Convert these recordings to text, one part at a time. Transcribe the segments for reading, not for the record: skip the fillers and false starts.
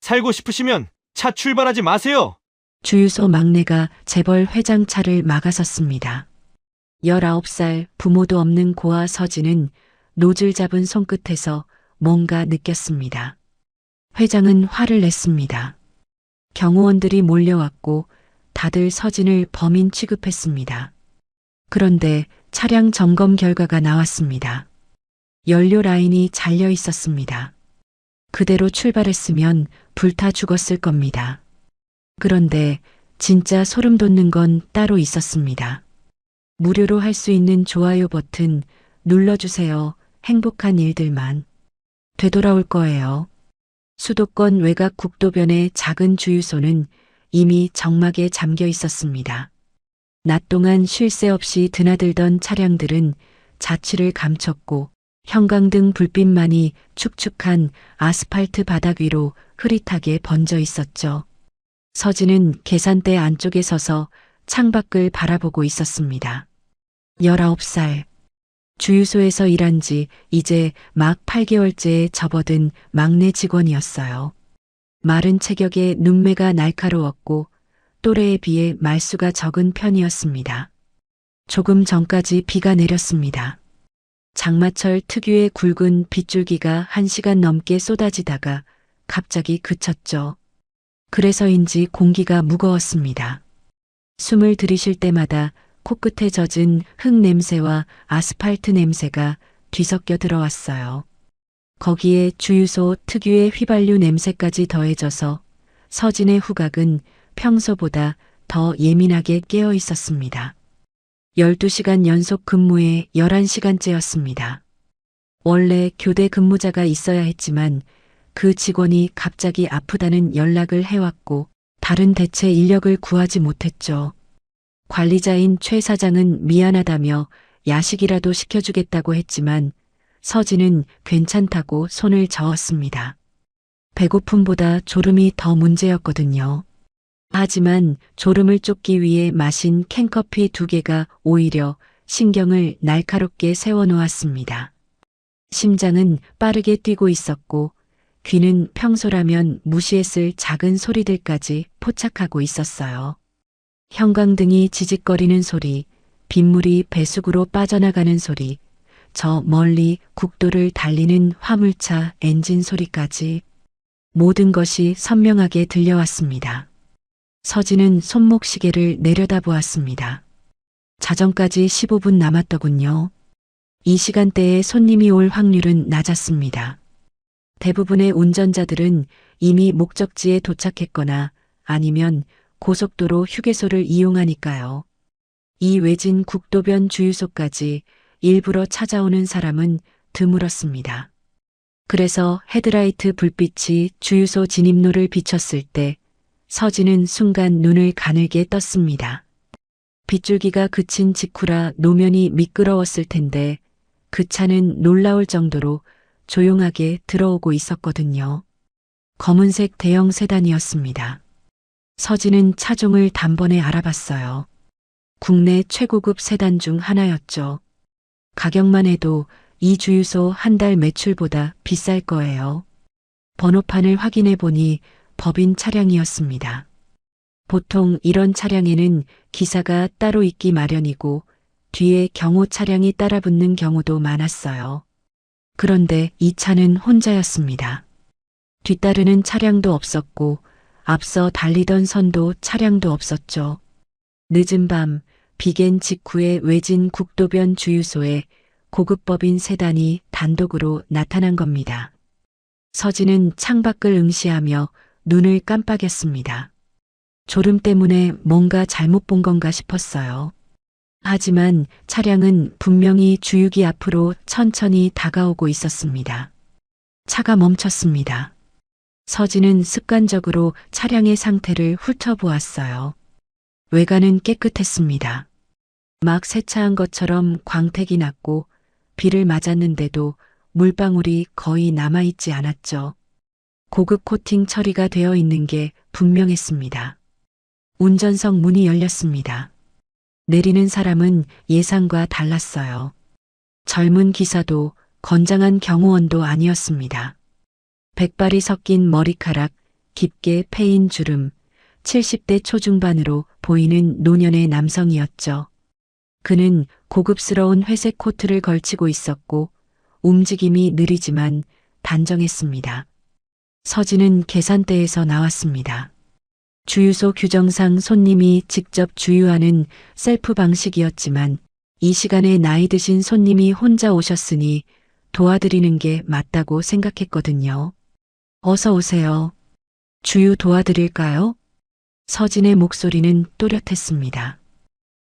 살고 싶으시면 차 출발하지 마세요. 주유소 막내가 재벌 회장 차를 막아섰습니다. 19살 부모도 없는 고아 서진은 노즐 잡은 손끝에서 뭔가 느꼈습니다. 회장은 화를 냈습니다. 경호원들이 몰려왔고 다들 서진을 범인 취급했습니다. 그런데 차량 점검 결과가 나왔습니다. 연료 라인이 잘려 있었습니다. 그대로 출발했으면 불타 죽었을 겁니다. 그런데 진짜 소름 돋는 건 따로 있었습니다. 무료로 할 수 있는 좋아요 버튼 눌러주세요. 행복한 일들만 되돌아올 거예요. 수도권 외곽 국도변의 작은 주유소는 이미 적막에 잠겨 있었습니다. 낮 동안 쉴 새 없이 드나들던 차량들은 자취를 감췄고 형광등 불빛만이 축축한 아스팔트 바닥 위로 흐릿하게 번져 있었죠. 서진은 계산대 안쪽에 서서 창밖을 바라보고 있었습니다. 19살. 주유소에서 일한 지 이제 막 8개월째에 접어든 막내 직원이었어요. 마른 체격에 눈매가 날카로웠고 또래에 비해 말수가 적은 편이었습니다. 조금 전까지 비가 내렸습니다. 장마철 특유의 굵은 빗줄기가 1시간 넘게 쏟아지다가 갑자기 그쳤죠. 그래서인지 공기가 무거웠습니다. 숨을 들이쉴 때마다 코끝에 젖은 흙 냄새와 아스팔트 냄새가 뒤섞여 들어왔어요. 거기에 주유소 특유의 휘발유 냄새까지 더해져서 서진의 후각은 평소보다 더 예민하게 깨어 있었습니다. 12시간 연속 근무에 11시간째였습니다. 원래 교대 근무자가 있어야 했지만 그 직원이 갑자기 아프다는 연락을 해왔고 다른 대체 인력을 구하지 못했죠. 관리자인 최 사장은 미안하다며 야식이라도 시켜주겠다고 했지만 서진은 괜찮다고 손을 저었습니다. 배고픔보다 졸음이 더 문제였거든요. 하지만 졸음을 쫓기 위해 마신 캔커피 2개가 오히려 신경을 날카롭게 세워놓았습니다. 심장은 빠르게 뛰고 있었고 귀는 평소라면 무시했을 작은 소리들까지 포착하고 있었어요. 형광등이 지직거리는 소리, 빗물이 배수구로 빠져나가는 소리, 저 멀리 국도를 달리는 화물차 엔진 소리까지 모든 것이 선명하게 들려왔습니다. 서진은 손목 시계를 내려다보았습니다. 자정까지 15분 남았더군요. 이 시간대에 손님이 올 확률은 낮았습니다. 대부분의 운전자들은 이미 목적지에 도착했거나 아니면 고속도로 휴게소를 이용하니까요. 이 외진 국도변 주유소까지 일부러 찾아오는 사람은 드물었습니다. 그래서 헤드라이트 불빛이 주유소 진입로를 비췄을 때 서진은 순간 눈을 가늘게 떴습니다. 빗줄기가 그친 직후라 노면이 미끄러웠을 텐데 그 차는 놀라울 정도로 조용하게 들어오고 있었거든요. 검은색 대형 세단이었습니다. 서진은 차종을 단번에 알아봤어요. 국내 최고급 세단 중 하나였죠. 가격만 해도 이 주유소 한 달 매출보다 비쌀 거예요. 번호판을 확인해 보니 법인 차량이었습니다. 보통 이런 차량에는 기사가 따로 있기 마련이고 뒤에 경호 차량이 따라붙는 경우도 많았어요. 그런데 이 차는 혼자였습니다. 뒤따르는 차량도 없었고 앞서 달리던 선도 차량도 없었죠. 늦은 밤 비겐 직후의 외진 국도변 주유소에 고급법인 세단이 단독으로 나타난 겁니다. 서진은 창밖을 응시하며 눈을 깜빡였습니다. 졸음 때문에 뭔가 잘못 본 건가 싶었어요. 하지만 차량은 분명히 주유기 앞으로 천천히 다가오고 있었습니다. 차가 멈췄습니다. 서진은 습관적으로 차량의 상태를 훑어보았어요. 외관은 깨끗했습니다. 막 세차한 것처럼 광택이 났고 비를 맞았는데도 물방울이 거의 남아있지 않았죠. 고급 코팅 처리가 되어 있는 게 분명했습니다. 운전석 문이 열렸습니다. 내리는 사람은 예상과 달랐어요. 젊은 기사도 건장한 경호원도 아니었습니다. 백발이 섞인 머리카락, 깊게 패인 주름, 70대 초중반으로 보이는 노년의 남성이었죠. 그는 고급스러운 회색 코트를 걸치고 있었고 움직임이 느리지만 단정했습니다. 서진은 계산대에서 나왔습니다. 주유소 규정상 손님이 직접 주유하는 셀프 방식이었지만 이 시간에 나이 드신 손님이 혼자 오셨으니 도와드리는 게 맞다고 생각했거든요. 어서 오세요. 주유 도와드릴까요? 서진의 목소리는 또렷했습니다.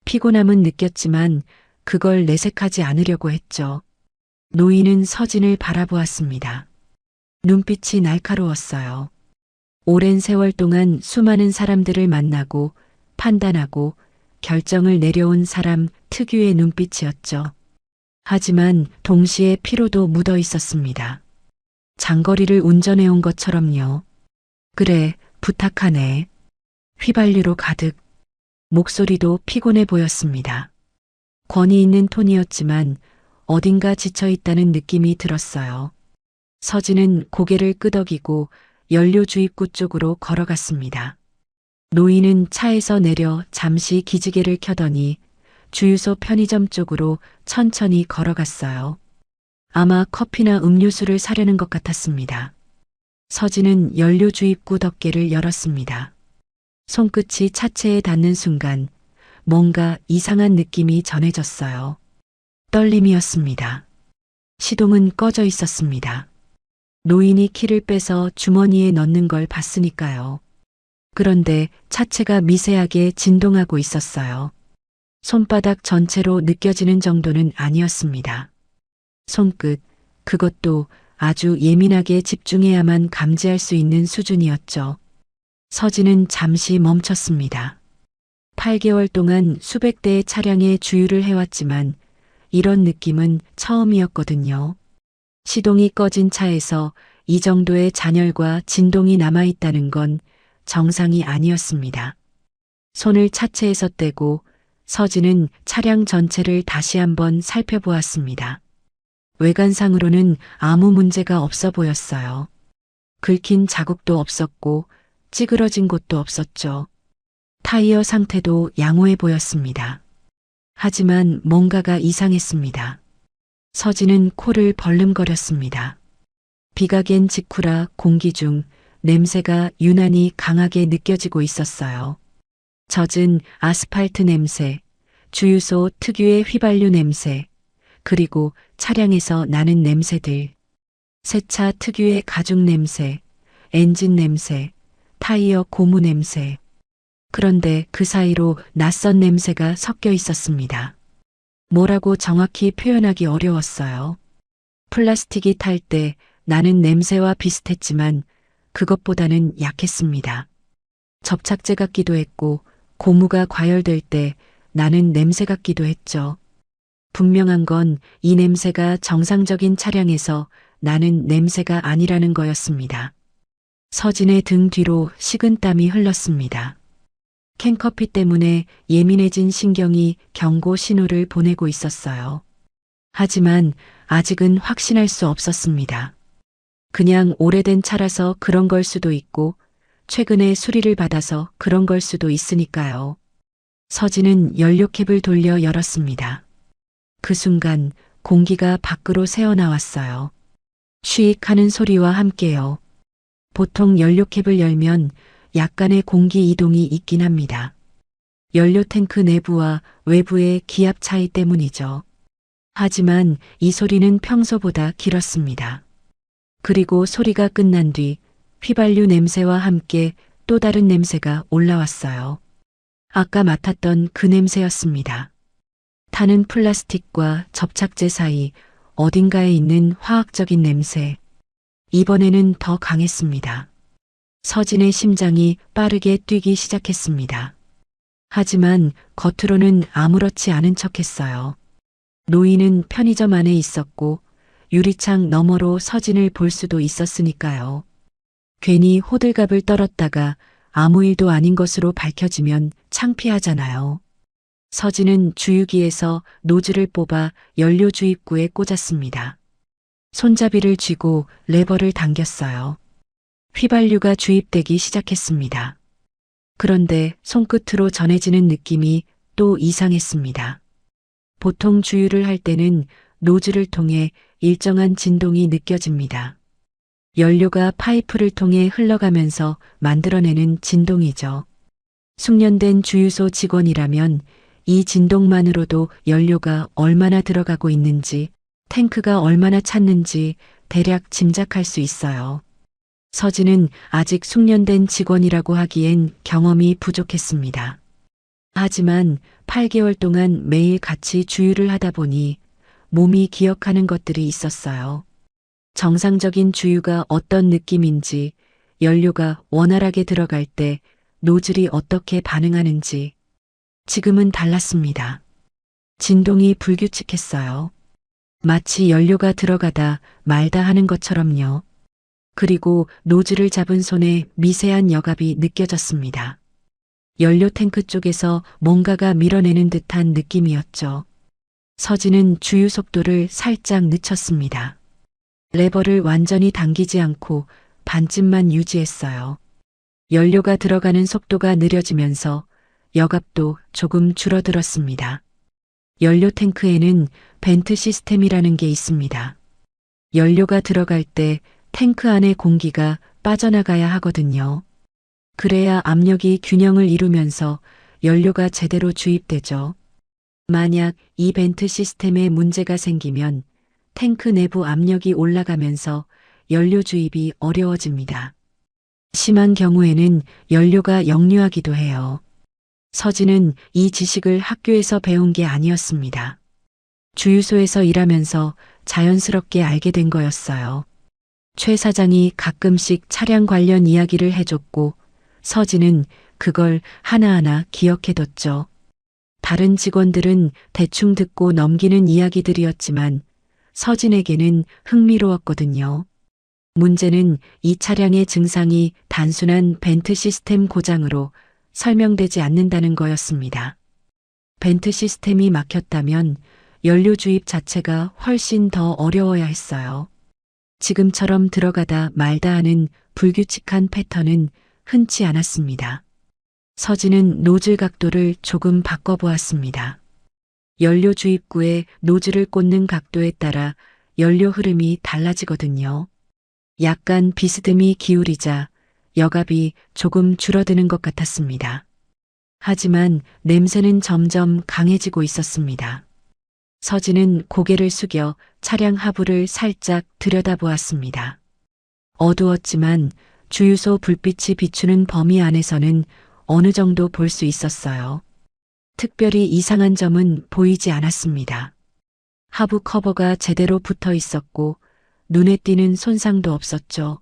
피곤함은 느꼈지만 그걸 내색하지 않으려고 했죠. 노인은 서진을 바라보았습니다. 눈빛이 날카로웠어요. 오랜 세월 동안 수많은 사람들을 만나고 판단하고 결정을 내려온 사람 특유의 눈빛이었죠. 하지만 동시에 피로도 묻어 있었습니다. 장거리를 운전해 온 것처럼요. 그래, 부탁하네. 휘발유로 가득. 목소리도 피곤해 보였습니다. 권위 있는 톤이었지만 어딘가 지쳐 있다는 느낌이 들었어요. 서진은 고개를 끄덕이고 연료 주입구 쪽으로 걸어갔습니다. 노인은 차에서 내려 잠시 기지개를 켜더니 주유소 편의점 쪽으로 천천히 걸어갔어요. 아마 커피나 음료수를 사려는 것 같았습니다. 서진은 연료 주입구 덮개를 열었습니다. 손끝이 차체에 닿는 순간 뭔가 이상한 느낌이 전해졌어요. 떨림이었습니다. 시동은 꺼져 있었습니다. 노인이 키를 빼서 주머니에 넣는 걸 봤으니까요. 그런데 차체가 미세하게 진동하고 있었어요. 손바닥 전체로 느껴지는 정도는 아니었습니다. 손끝, 그것도 아주 예민하게 집중해야만 감지할 수 있는 수준이었죠. 서진은 잠시 멈췄습니다. 8개월 동안 수백 대의 차량에 주유를 해왔지만 이런 느낌은 처음이었거든요. 시동이 꺼진 차에서 이 정도의 잔열과 진동이 남아있다는 건 정상이 아니었습니다. 손을 차체에서 떼고 서진은 차량 전체를 다시 한번 살펴보았습니다. 외관상으로는 아무 문제가 없어 보였어요. 긁힌 자국도 없었고 찌그러진 곳도 없었죠. 타이어 상태도 양호해 보였습니다. 하지만 뭔가가 이상했습니다. 서진은 코를 벌름거렸습니다. 비가 갠 직후라 공기 중 냄새가 유난히 강하게 느껴지고 있었어요. 젖은 아스팔트 냄새, 주유소 특유의 휘발유 냄새, 그리고 차량에서 나는 냄새들. 새차 특유의 가죽 냄새, 엔진 냄새, 타이어 고무 냄새. 그런데 그 사이로 낯선 냄새가 섞여 있었습니다. 뭐라고 정확히 표현하기 어려웠어요. 플라스틱이 탈 때 나는 냄새와 비슷했지만 그것보다는 약했습니다. 접착제 같기도 했고 고무가 과열될 때 나는 냄새 같기도 했죠. 분명한 건 이 냄새가 정상적인 차량에서 나는 냄새가 아니라는 거였습니다. 서진의 등 뒤로 식은땀이 흘렀습니다. 캔커피 때문에 예민해진 신경이 경고 신호를 보내고 있었어요. 하지만 아직은 확신할 수 없었습니다. 그냥 오래된 차라서 그런 걸 수도 있고 최근에 수리를 받아서 그런 걸 수도 있으니까요. 서진은 연료캡을 돌려 열었습니다. 그 순간 공기가 밖으로 새어나왔어요. 쉬익 하는 소리와 함께요. 보통 연료캡을 열면 약간의 공기 이동이 있긴 합니다. 연료 탱크 내부와 외부의 기압 차이 때문이죠. 하지만 이 소리는 평소보다 길었습니다. 그리고 소리가 끝난 뒤 휘발유 냄새와 함께 또 다른 냄새가 올라왔어요. 아까 맡았던 그 냄새였습니다. 타는 플라스틱과 접착제 사이 어딘가에 있는 화학적인 냄새. 이번에는 더 강했습니다. 서진의 심장이 빠르게 뛰기 시작했습니다. 하지만 겉으로는 아무렇지 않은 척했어요. 노인은 편의점 안에 있었고 유리창 너머로 서진을 볼 수도 있었으니까요. 괜히 호들갑을 떨었다가 아무 일도 아닌 것으로 밝혀지면 창피하잖아요. 서진은 주유기에서 노즐을 뽑아 연료 주입구에 꽂았습니다. 손잡이를 쥐고 레버를 당겼어요. 휘발유가 주입되기 시작했습니다. 그런데 손끝으로 전해지는 느낌이 또 이상했습니다. 보통 주유를 할 때는 노즐을 통해 일정한 진동이 느껴집니다. 연료가 파이프를 통해 흘러가면서 만들어내는 진동이죠. 숙련된 주유소 직원이라면 이 진동만으로도 연료가 얼마나 들어가고 있는지, 탱크가 얼마나 찼는지 대략 짐작할 수 있어요. 서진은 아직 숙련된 직원이라고 하기엔 경험이 부족했습니다. 하지만 8개월 동안 매일 같이 주유를 하다 보니 몸이 기억하는 것들이 있었어요. 정상적인 주유가 어떤 느낌인지, 연료가 원활하게 들어갈 때 노즐이 어떻게 반응하는지. 지금은 달랐습니다. 진동이 불규칙했어요. 마치 연료가 들어가다 말다 하는 것처럼요. 그리고 노즐을 잡은 손에 미세한 여갑이 느껴졌습니다. 연료 탱크 쪽에서 뭔가가 밀어내는 듯한 느낌이었죠. 서진은 주유 속도를 살짝 늦췄습니다. 레버를 완전히 당기지 않고 반쯤만 유지했어요. 연료가 들어가는 속도가 느려지면서 여갑도 조금 줄어들었습니다. 연료 탱크에는 벤트 시스템이라는 게 있습니다. 연료가 들어갈 때 탱크 안의 공기가 빠져나가야 하거든요. 그래야 압력이 균형을 이루면서 연료가 제대로 주입되죠. 만약 이 벤트 시스템에 문제가 생기면 탱크 내부 압력이 올라가면서 연료 주입이 어려워집니다. 심한 경우에는 연료가 역류하기도 해요. 서진은 이 지식을 학교에서 배운 게 아니었습니다. 주유소에서 일하면서 자연스럽게 알게 된 거였어요. 최 사장이 가끔씩 차량 관련 이야기를 해줬고 서진은 그걸 하나하나 기억해뒀죠. 다른 직원들은 대충 듣고 넘기는 이야기들이었지만 서진에게는 흥미로웠거든요. 문제는 이 차량의 증상이 단순한 벤트 시스템 고장으로 설명되지 않는다는 거였습니다. 벤트 시스템이 막혔다면 연료 주입 자체가 훨씬 더 어려워야 했어요. 지금처럼 들어가다 말다 하는 불규칙한 패턴은 흔치 않았습니다. 서진은 노즐 각도를 조금 바꿔보았습니다. 연료 주입구에 노즐을 꽂는 각도에 따라 연료 흐름이 달라지거든요. 약간 비스듬히 기울이자 여갑이 조금 줄어드는 것 같았습니다. 하지만 냄새는 점점 강해지고 있었습니다. 서진은 고개를 숙여 차량 하부를 살짝 들여다보았습니다. 어두웠지만 주유소 불빛이 비추는 범위 안에서는 어느 정도 볼 수 있었어요. 특별히 이상한 점은 보이지 않았습니다. 하부 커버가 제대로 붙어 있었고 눈에 띄는 손상도 없었죠.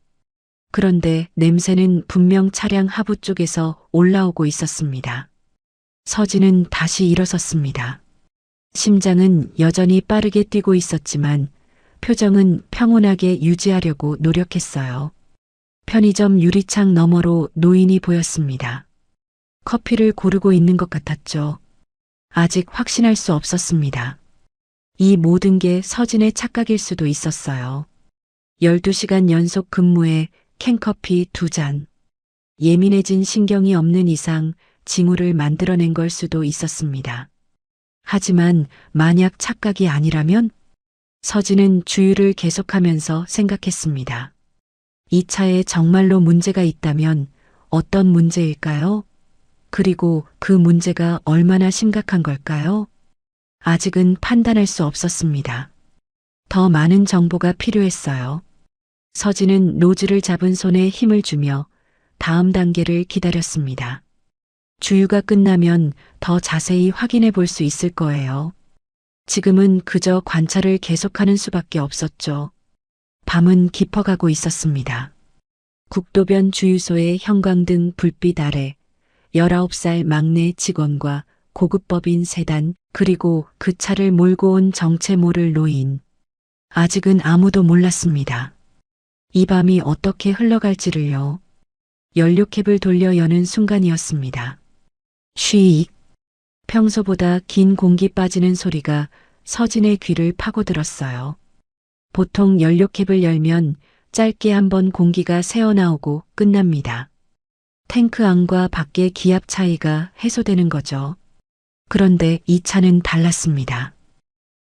그런데 냄새는 분명 차량 하부 쪽에서 올라오고 있었습니다. 서진은 다시 일어섰습니다. 심장은 여전히 빠르게 뛰고 있었지만 표정은 평온하게 유지하려고 노력했어요. 편의점 유리창 너머로 노인이 보였습니다. 커피를 고르고 있는 것 같았죠. 아직 확신할 수 없었습니다. 이 모든 게 서진의 착각일 수도 있었어요. 12시간 연속 근무에 캔커피 2잔. 예민해진 신경이 없는 이상 징후를 만들어낸 걸 수도 있었습니다. 하지만 만약 착각이 아니라면? 서진은 주유를 계속하면서 생각했습니다. 이 차에 정말로 문제가 있다면 어떤 문제일까요? 그리고 그 문제가 얼마나 심각한 걸까요? 아직은 판단할 수 없었습니다. 더 많은 정보가 필요했어요. 서진은 노즐을 잡은 손에 힘을 주며 다음 단계를 기다렸습니다. 주유가 끝나면 더 자세히 확인해 볼 수 있을 거예요. 지금은 그저 관찰을 계속하는 수밖에 없었죠. 밤은 깊어가고 있었습니다. 국도변 주유소의 형광등 불빛 아래 19살 막내 직원과 고급법인 세단 그리고 그 차를 몰고 온 정체 모를 노인. 아직은 아무도 몰랐습니다. 이 밤이 어떻게 흘러갈지를요. 연료캡을 돌려 여는 순간이었습니다. 쉬익. 평소보다 긴 공기 빠지는 소리가 서진의 귀를 파고들었어요. 보통 연료캡을 열면 짧게 한번 공기가 새어나오고 끝납니다. 탱크 안과 밖의 기압 차이가 해소되는 거죠. 그런데 이 차는 달랐습니다.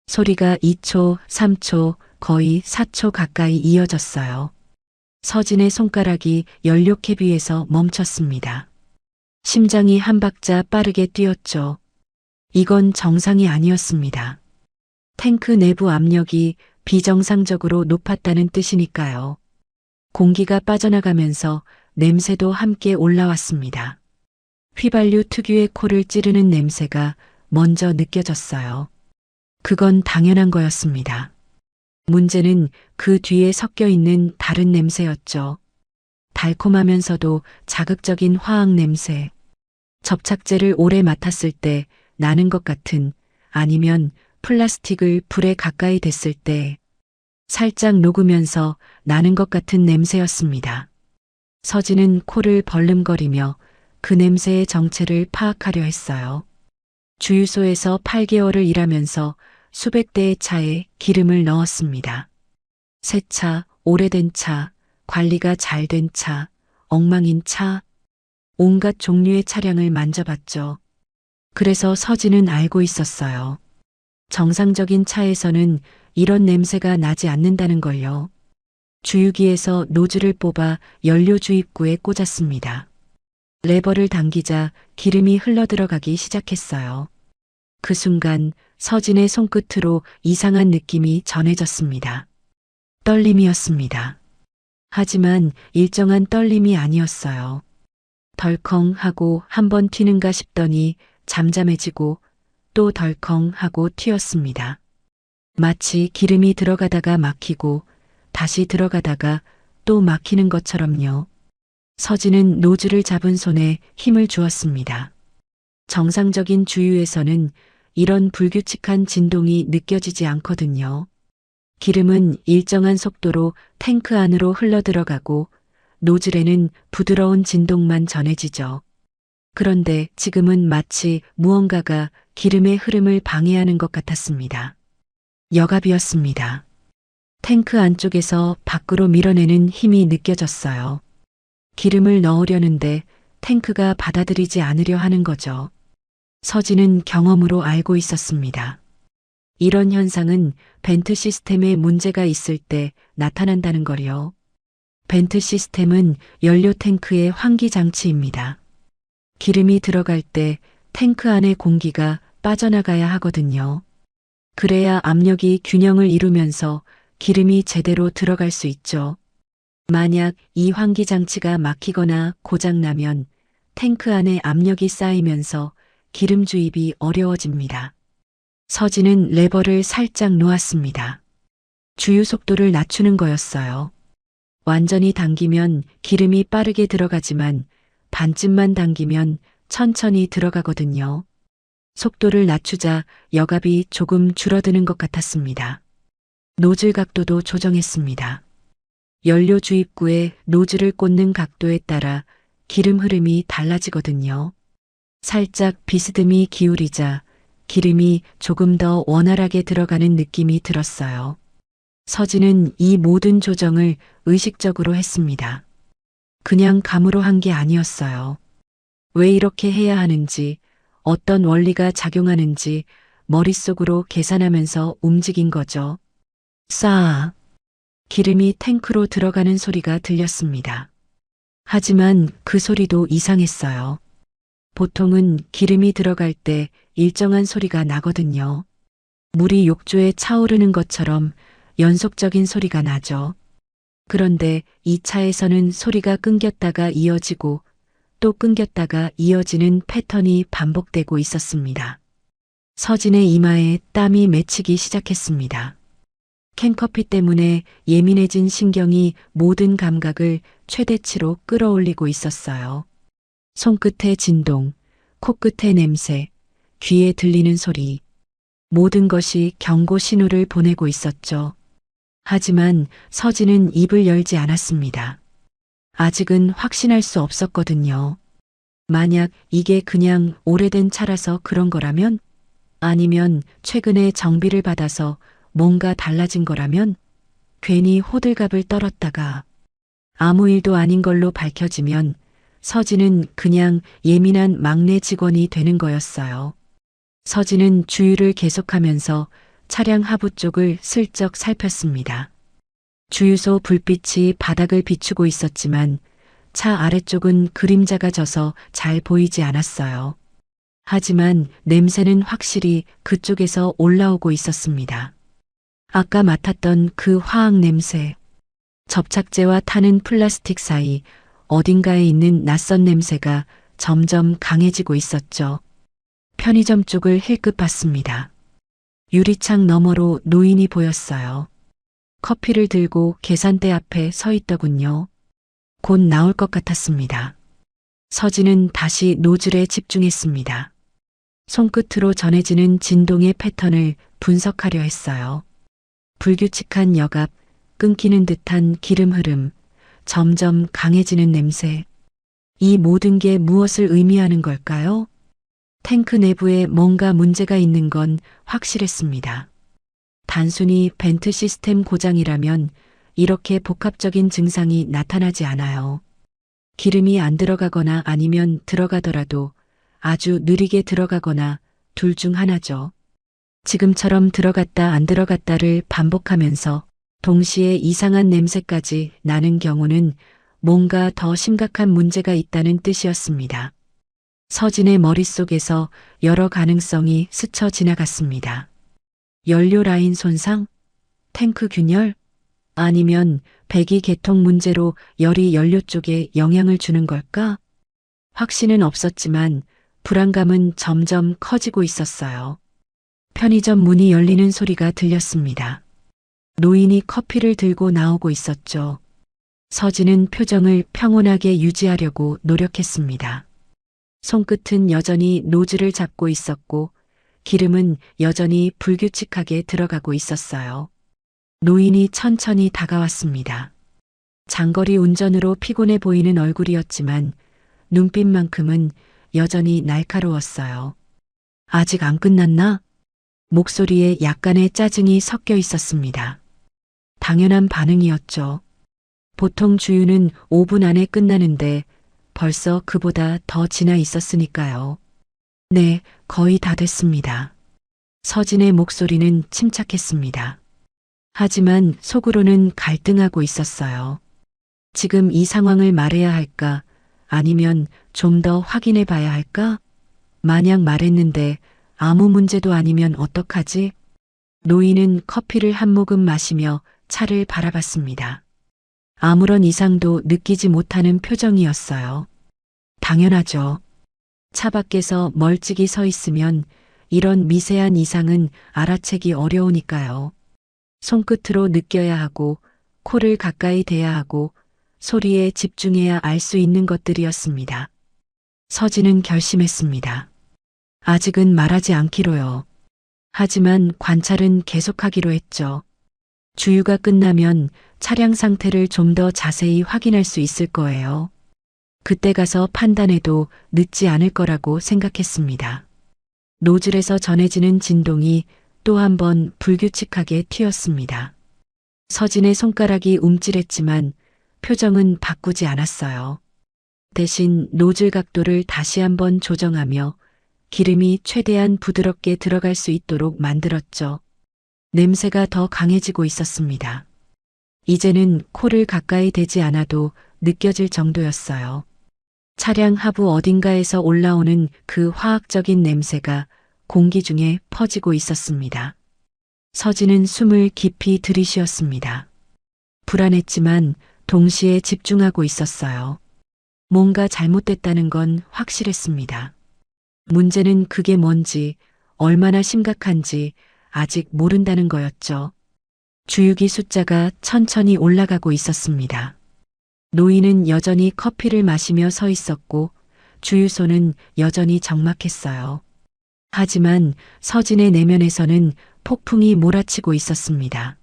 소리가 2초, 3초, 거의 4초 가까이 이어졌어요. 서진의 손가락이 연료캡 위에서 멈췄습니다. 심장이 한 박자 빠르게 뛰었죠. 이건 정상이 아니었습니다. 탱크 내부 압력이 비정상적으로 높았다는 뜻이니까요. 공기가 빠져나가면서 냄새도 함께 올라왔습니다. 휘발유 특유의 코를 찌르는 냄새가 먼저 느껴졌어요. 그건 당연한 거였습니다. 문제는 그 뒤에 섞여 있는 다른 냄새였죠. 달콤하면서도 자극적인 화학 냄새. 접착제를 오래 맡았을 때 나는 것 같은, 아니면 플라스틱을 불에 가까이 댔을 때 살짝 녹으면서 나는 것 같은 냄새였습니다. 서진은 코를 벌름거리며 그 냄새의 정체를 파악하려 했어요. 주유소에서 8개월을 일하면서 수백 대의 차에 기름을 넣었습니다. 새 차, 오래된 차, 관리가 잘 된 차, 엉망인 차, 온갖 종류의 차량을 만져봤죠. 그래서 서진은 알고 있었어요. 정상적인 차에서는 이런 냄새가 나지 않는다는 걸요. 주유기에서 노즐을 뽑아 연료 주입구에 꽂았습니다. 레버를 당기자 기름이 흘러들어가기 시작했어요. 그 순간 서진의 손끝으로 이상한 느낌이 전해졌습니다. 떨림이었습니다. 하지만 일정한 떨림이 아니었어요. 덜컹 하고 한번 튀는가 싶더니 잠잠해지고 또 덜컹 하고 튀었습니다. 마치 기름이 들어가다가 막히고 다시 들어가다가 또 막히는 것처럼요. 서진은 노즐을 잡은 손에 힘을 주었습니다. 정상적인 주유에서는 이런 불규칙한 진동이 느껴지지 않거든요. 기름은 일정한 속도로 탱크 안으로 흘러들어가고 노즐에는 부드러운 진동만 전해지죠. 그런데 지금은 마치 무언가가 기름의 흐름을 방해하는 것 같았습니다. 여갑이었습니다. 탱크 안쪽에서 밖으로 밀어내는 힘이 느껴졌어요. 기름을 넣으려는데 탱크가 받아들이지 않으려 하는 거죠. 서진은 경험으로 알고 있었습니다. 이런 현상은 벤트 시스템에 문제가 있을 때 나타난다는 거요. 벤트 시스템은 연료 탱크의 환기 장치입니다. 기름이 들어갈 때 탱크 안의 공기가 빠져나가야 하거든요. 그래야 압력이 균형을 이루면서 기름이 제대로 들어갈 수 있죠. 만약 이 환기 장치가 막히거나 고장나면 탱크 안에 압력이 쌓이면서 기름 주입이 어려워집니다. 서진은 레버를 살짝 놓았습니다. 주유 속도를 낮추는 거였어요. 완전히 당기면 기름이 빠르게 들어가지만 반쯤만 당기면 천천히 들어가거든요. 속도를 낮추자 여갑이 조금 줄어드는 것 같았습니다. 노즐 각도도 조정했습니다. 연료 주입구에 노즐을 꽂는 각도에 따라 기름 흐름이 달라지거든요. 살짝 비스듬히 기울이자 기름이 조금 더 원활하게 들어가는 느낌이 들었어요. 서진은 이 모든 조정을 의식적으로 했습니다. 그냥 감으로 한 게 아니었어요. 왜 이렇게 해야 하는지, 어떤 원리가 작용하는지 머릿속으로 계산하면서 움직인 거죠. 싸. 기름이 탱크로 들어가는 소리가 들렸습니다. 하지만 그 소리도 이상했어요. 보통은 기름이 들어갈 때 일정한 소리가 나거든요. 물이 욕조에 차오르는 것처럼 연속적인 소리가 나죠. 그런데 이 차에서는 소리가 끊겼다가 이어지고 또 끊겼다가 이어지는 패턴이 반복되고 있었습니다. 서진의 이마에 땀이 맺히기 시작했습니다. 캔커피 때문에 예민해진 신경이 모든 감각을 최대치로 끌어올리고 있었어요. 손끝의 진동, 코끝의 냄새, 귀에 들리는 소리, 모든 것이 경고 신호를 보내고 있었죠. 하지만 서진은 입을 열지 않았습니다. 아직은 확신할 수 없었거든요. 만약 이게 그냥 오래된 차라서 그런 거라면, 아니면 최근에 정비를 받아서 뭔가 달라진 거라면, 괜히 호들갑을 떨었다가 아무 일도 아닌 걸로 밝혀지면 서진은 그냥 예민한 막내 직원이 되는 거였어요. 서진은 주유를 계속하면서 차량 하부 쪽을 슬쩍 살폈습니다. 주유소 불빛이 바닥을 비추고 있었지만 차 아래쪽은 그림자가 져서 잘 보이지 않았어요. 하지만 냄새는 확실히 그쪽에서 올라오고 있었습니다. 아까 맡았던 그 화학 냄새, 접착제와 타는 플라스틱 사이 어딘가에 있는 낯선 냄새가 점점 강해지고 있었죠. 편의점 쪽을 힐끗 봤습니다. 유리창 너머로 노인이 보였어요. 커피를 들고 계산대 앞에 서 있더군요. 곧 나올 것 같았습니다. 서진은 다시 노즐에 집중했습니다. 손끝으로 전해지는 진동의 패턴을 분석하려 했어요. 불규칙한 여갑, 끊기는 듯한 기름 흐름, 점점 강해지는 냄새. 이 모든 게 무엇을 의미하는 걸까요? 탱크 내부에 뭔가 문제가 있는 건 확실했습니다. 단순히 벤트 시스템 고장이라면 이렇게 복합적인 증상이 나타나지 않아요. 기름이 안 들어가거나 아니면 들어가더라도 아주 느리게 들어가거나 둘 중 하나죠. 지금처럼 들어갔다 안 들어갔다를 반복하면서 동시에 이상한 냄새까지 나는 경우는 뭔가 더 심각한 문제가 있다는 뜻이었습니다. 서진의 머릿속에서 여러 가능성이 스쳐 지나갔습니다. 연료 라인 손상? 탱크 균열? 아니면 배기 개통 문제로 열이 연료 쪽에 영향을 주는 걸까? 확신은 없었지만 불안감은 점점 커지고 있었어요. 편의점 문이 열리는 소리가 들렸습니다. 노인이 커피를 들고 나오고 있었죠. 서진은 표정을 평온하게 유지하려고 노력했습니다. 손끝은 여전히 노즐을 잡고 있었고 기름은 여전히 불규칙하게 들어가고 있었어요. 노인이 천천히 다가왔습니다. 장거리 운전으로 피곤해 보이는 얼굴이었지만 눈빛만큼은 여전히 날카로웠어요. 아직 안 끝났나? 목소리에 약간의 짜증이 섞여 있었습니다. 당연한 반응이었죠. 보통 주유는 5분 안에 끝나는데 벌써 그보다 더 지나 있었으니까요. 네, 거의 다 됐습니다. 서진의 목소리는 침착했습니다. 하지만 속으로는 갈등하고 있었어요. 지금 이 상황을 말해야 할까? 아니면 좀 더 확인해 봐야 할까? 만약 말했는데 아무 문제도 아니면 어떡하지? 노인은 커피를 한 모금 마시며 차를 바라봤습니다. 아무런 이상도 느끼지 못하는 표정이었어요. 당연하죠. 차 밖에서 멀찍이 서 있으면 이런 미세한 이상은 알아채기 어려우니까요. 손끝으로 느껴야 하고 코를 가까이 대야 하고 소리에 집중해야 알 수 있는 것들이었습니다. 서진은 결심했습니다. 아직은 말하지 않기로요. 하지만 관찰은 계속하기로 했죠. 주유가 끝나면 차량 상태를 좀 더 자세히 확인할 수 있을 거예요. 그때 가서 판단해도 늦지 않을 거라고 생각했습니다. 노즐에서 전해지는 진동이 또 한 번 불규칙하게 튀었습니다. 서진의 손가락이 움찔했지만 표정은 바꾸지 않았어요. 대신 노즐 각도를 다시 한번 조정하며 기름이 최대한 부드럽게 들어갈 수 있도록 만들었죠. 냄새가 더 강해지고 있었습니다. 이제는 코를 가까이 대지 않아도 느껴질 정도였어요. 차량 하부 어딘가에서 올라오는 그 화학적인 냄새가 공기 중에 퍼지고 있었습니다. 서진은 숨을 깊이 들이쉬었습니다. 불안했지만 동시에 집중하고 있었어요. 뭔가 잘못됐다는 건 확실했습니다. 문제는 그게 뭔지, 얼마나 심각한지 아직 모른다는 거였죠. 주유기 숫자가 천천히 올라가고 있었습니다. 노인은 여전히 커피를 마시며 서 있었고 주유소는 여전히 적막했어요. 하지만 서진의 내면에서는 폭풍이 몰아치고 있었습니다.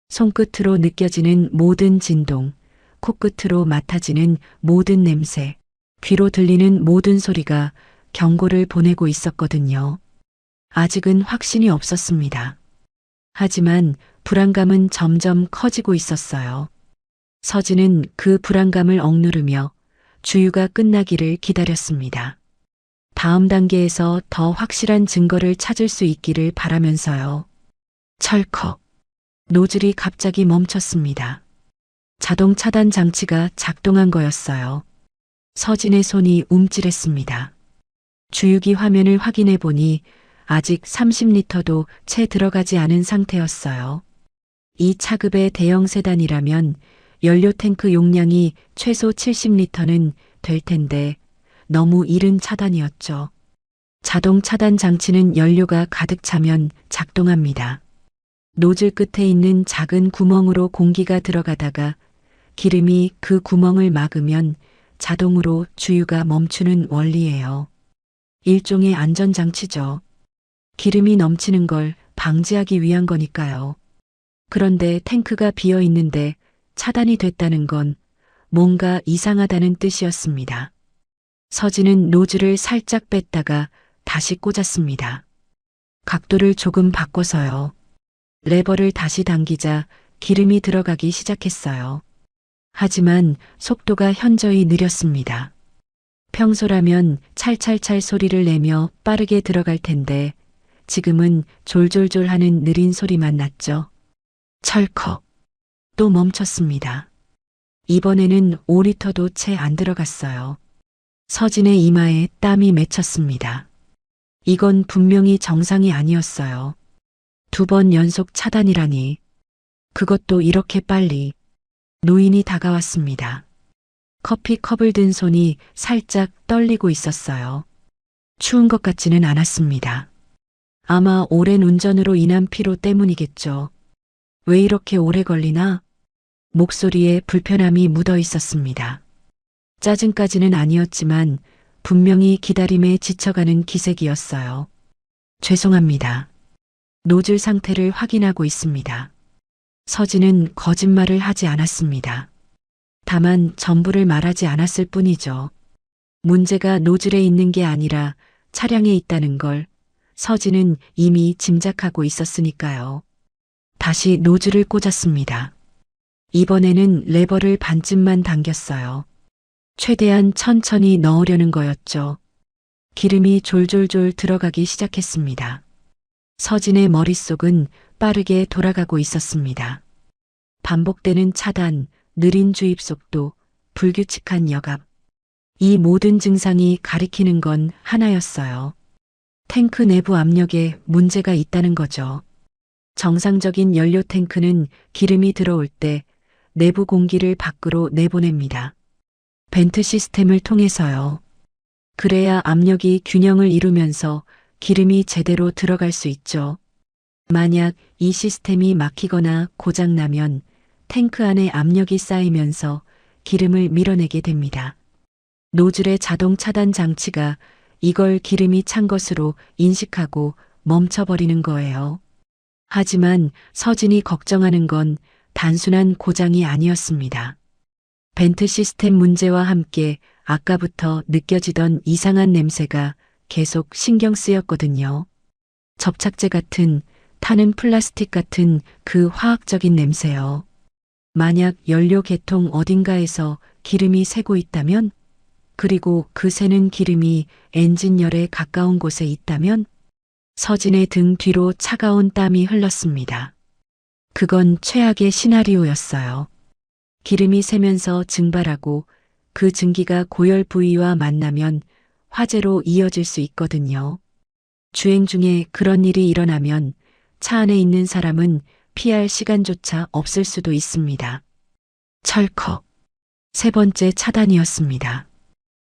손끝으로 느껴지는 모든 진동, 코끝으로 맡아지는 모든 냄새, 귀로 들리는 모든 소리가 경고를 보내고 있었거든요. 아직은 확신이 없었습니다. 하지만 불안감은 점점 커지고 있었어요. 서진은 그 불안감을 억누르며 주유가 끝나기를 기다렸습니다. 다음 단계에서 더 확실한 증거를 찾을 수 있기를 바라면서요. 철컥. 노즐이 갑자기 멈췄습니다. 자동 차단 장치가 작동한 거였어요. 서진의 손이 움찔했습니다. 주유기 화면을 확인해 보니 아직 30리터도 채 들어가지 않은 상태였어요. 이 차급의 대형 세단이라면 연료 탱크 용량이 최소 70리터는 될 텐데 너무 이른 차단이었죠. 자동 차단 장치는 연료가 가득 차면 작동합니다. 노즐 끝에 있는 작은 구멍으로 공기가 들어가다가 기름이 그 구멍을 막으면 자동으로 주유가 멈추는 원리예요. 일종의 안전장치죠. 기름이 넘치는 걸 방지하기 위한 거니까요. 그런데 탱크가 비어 있는데 차단이 됐다는 건 뭔가 이상하다는 뜻이었습니다. 서진은 노즐을 살짝 뺐다가 다시 꽂았습니다. 각도를 조금 바꿔서요. 레버를 다시 당기자 기름이 들어가기 시작했어요. 하지만 속도가 현저히 느렸습니다. 평소라면 찰찰찰 소리를 내며 빠르게 들어갈 텐데 지금은 졸졸졸 하는 느린 소리만 났죠. 철컥. 또 멈췄습니다. 이번에는 5리터도 채 안 들어갔어요. 서진의 이마에 땀이 맺혔습니다. 이건 분명히 정상이 아니었어요. 2번 연속 차단이라니. 그것도 이렇게 빨리. 노인이 다가왔습니다. 커피컵을 든 손이 살짝 떨리고 있었어요. 추운 것 같지는 않았습니다. 아마 오랜 운전으로 인한 피로 때문이겠죠. 왜 이렇게 오래 걸리나? 목소리에 불편함이 묻어 있었습니다. 짜증까지는 아니었지만 분명히 기다림에 지쳐가는 기색이었어요. 죄송합니다. 노즐 상태를 확인하고 있습니다. 서진은 거짓말을 하지 않았습니다. 다만 전부를 말하지 않았을 뿐이죠. 문제가 노즐에 있는 게 아니라 차량에 있다는 걸 서진은 이미 짐작하고 있었으니까요. 다시 노즐을 꽂았습니다. 이번에는 레버를 반쯤만 당겼어요. 최대한 천천히 넣으려는 거였죠. 기름이 졸졸졸 들어가기 시작했습니다. 서진의 머릿속은 빠르게 돌아가고 있었습니다. 반복되는 차단, 느린 주입 속도, 불규칙한 여갑. 이 모든 증상이 가리키는 건 하나였어요. 탱크 내부 압력에 문제가 있다는 거죠. 정상적인 연료 탱크는 기름이 들어올 때 내부 공기를 밖으로 내보냅니다. 벤트 시스템을 통해서요. 그래야 압력이 균형을 이루면서 기름이 제대로 들어갈 수 있죠. 만약 이 시스템이 막히거나 고장나면 탱크 안에 압력이 쌓이면서 기름을 밀어내게 됩니다. 노즐의 자동 차단 장치가 이걸 기름이 찬 것으로 인식하고 멈춰버리는 거예요. 하지만 서진이 걱정하는 건 단순한 고장이 아니었습니다. 벤트 시스템 문제와 함께 아까부터 느껴지던 이상한 냄새가 계속 신경 쓰였거든요. 접착제 같은, 타는 플라스틱 같은 그 화학적인 냄새요. 만약 연료 계통 어딘가에서 기름이 새고 있다면, 그리고 그 새는 기름이 엔진열에 가까운 곳에 있다면, 서진의 등 뒤로 차가운 땀이 흘렀습니다. 그건 최악의 시나리오였어요. 기름이 새면서 증발하고 그 증기가 고열 부위와 만나면 화재로 이어질 수 있거든요. 주행 중에 그런 일이 일어나면 차 안에 있는 사람은 피할 시간조차 없을 수도 있습니다. 철컥. 3번째 차단이었습니다.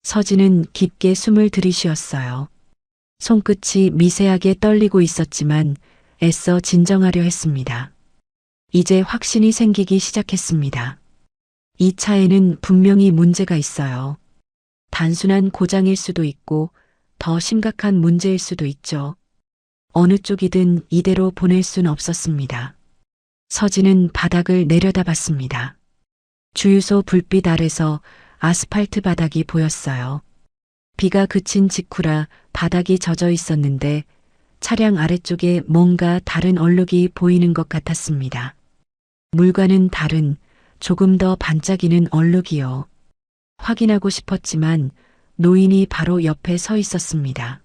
서진은 깊게 숨을 들이쉬었어요. 손끝이 미세하게 떨리고 있었지만 애써 진정하려 했습니다. 이제 확신이 생기기 시작했습니다. 이 차에는 분명히 문제가 있어요. 단순한 고장일 수도 있고 더 심각한 문제일 수도 있죠. 어느 쪽이든 이대로 보낼 순 없었습니다. 서진은 바닥을 내려다봤습니다. 주유소 불빛 아래서 아스팔트 바닥이 보였어요. 비가 그친 직후라 바닥이 젖어 있었는데 차량 아래쪽에 뭔가 다른 얼룩이 보이는 것 같았습니다. 물과는 다른 조금 더 반짝이는 얼룩이요. 확인하고 싶었지만 노인이 바로 옆에 서 있었습니다.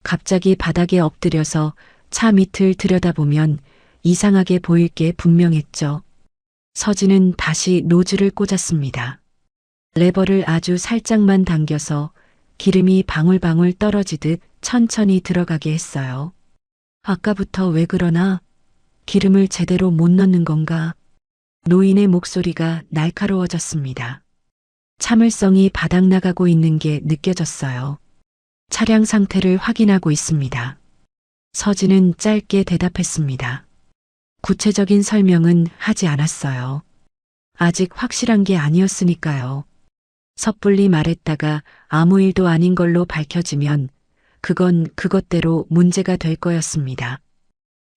갑자기 바닥에 엎드려서 차 밑을 들여다보면 이상하게 보일 게 분명했죠. 서진은 다시 노즐을 꽂았습니다. 레버를 아주 살짝만 당겨서 기름이 방울방울 떨어지듯 천천히 들어가게 했어요. 아까부터 왜 그러나? 기름을 제대로 못 넣는 건가? 노인의 목소리가 날카로워졌습니다. 참을성이 바닥나가고 있는 게 느껴졌어요. 차량 상태를 확인하고 있습니다. 서진은 짧게 대답했습니다. 구체적인 설명은 하지 않았어요. 아직 확실한 게 아니었으니까요. 섣불리 말했다가 아무 일도 아닌 걸로 밝혀지면 그건 그것대로 문제가 될 거였습니다.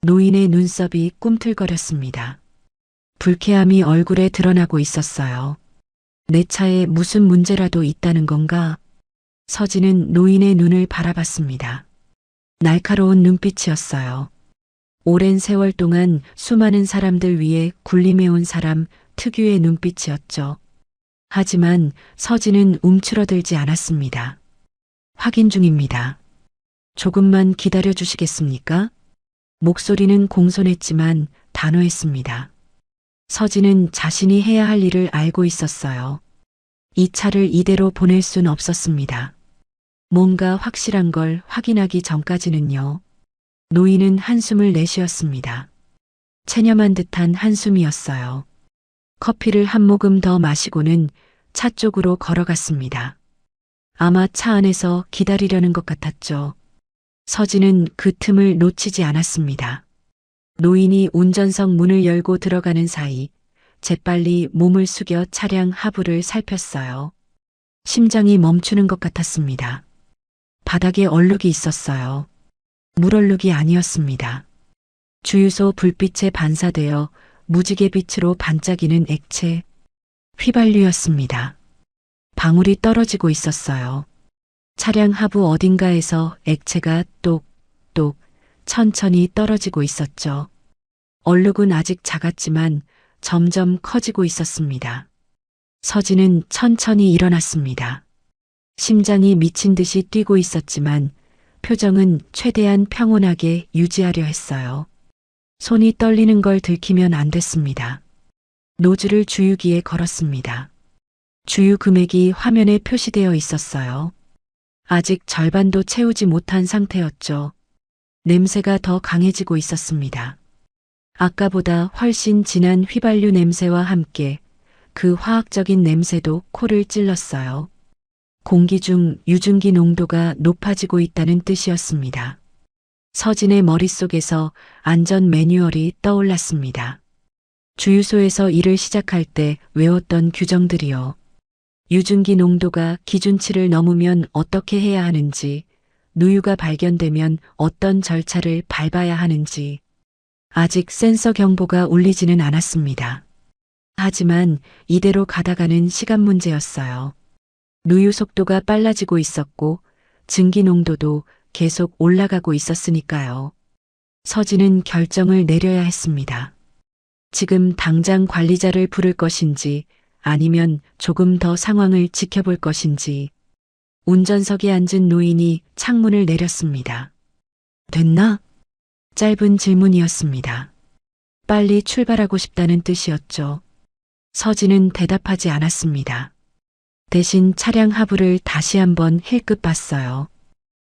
노인의 눈썹이 꿈틀거렸습니다. 불쾌함이 얼굴에 드러나고 있었어요. 내 차에 무슨 문제라도 있다는 건가? 서진은 노인의 눈을 바라봤습니다. 날카로운 눈빛이었어요. 오랜 세월 동안 수많은 사람들 위해 군림해온 사람 특유의 눈빛이었죠. 하지만 서진은 움츠러들지 않았습니다. 확인 중입니다. 조금만 기다려 주시겠습니까? 목소리는 공손했지만 단호했습니다. 서진은 자신이 해야 할 일을 알고 있었어요. 이 차를 이대로 보낼 순 없었습니다. 뭔가 확실한 걸 확인하기 전까지는요. 노인은 한숨을 내쉬었습니다. 체념한 듯한 한숨이었어요. 커피를 한 모금 더 마시고는 차 쪽으로 걸어갔습니다. 아마 차 안에서 기다리려는 것 같았죠. 서진은 그 틈을 놓치지 않았습니다. 노인이 운전석 문을 열고 들어가는 사이 재빨리 몸을 숙여 차량 하부를 살폈어요. 심장이 멈추는 것 같았습니다. 바닥에 얼룩이 있었어요. 물얼룩이 아니었습니다. 주유소 불빛에 반사되어 무지개 빛으로 반짝이는 액체, 휘발유였습니다. 방울이 떨어지고 있었어요. 차량 하부 어딘가에서 액체가 똑똑 천천히 떨어지고 있었죠. 얼룩은 아직 작았지만 점점 커지고 있었습니다. 서진은 천천히 일어났습니다. 심장이 미친 듯이 뛰고 있었지만 표정은 최대한 평온하게 유지하려 했어요. 손이 떨리는 걸 들키면 안 됐습니다. 노즐을 주유기에 걸었습니다. 주유 금액이 화면에 표시되어 있었어요. 아직 절반도 채우지 못한 상태였죠. 냄새가 더 강해지고 있었습니다. 아까보다 훨씬 진한 휘발유 냄새와 함께 그 화학적인 냄새도 코를 찔렀어요. 공기 중 유증기 농도가 높아지고 있다는 뜻이었습니다. 서진의 머릿속에서 안전 매뉴얼이 떠올랐습니다. 주유소에서 일을 시작할 때 외웠던 규정들이요. 유증기 농도가 기준치를 넘으면 어떻게 해야 하는지, 누유가 발견되면 어떤 절차를 밟아야 하는지. 아직 센서 경보가 울리지는 않았습니다. 하지만 이대로 가다가는 시간 문제였어요. 누유 속도가 빨라지고 있었고 증기 농도도 계속 올라가고 있었으니까요. 서진은 결정을 내려야 했습니다. 지금 당장 관리자를 부를 것인지 아니면 조금 더 상황을 지켜볼 것인지. 운전석에 앉은 노인이 창문을 내렸습니다. 됐나? 짧은 질문이었습니다. 빨리 출발하고 싶다는 뜻이었죠. 서진은 대답하지 않았습니다. 대신 차량 하부를 다시 한번 힐끗 봤어요.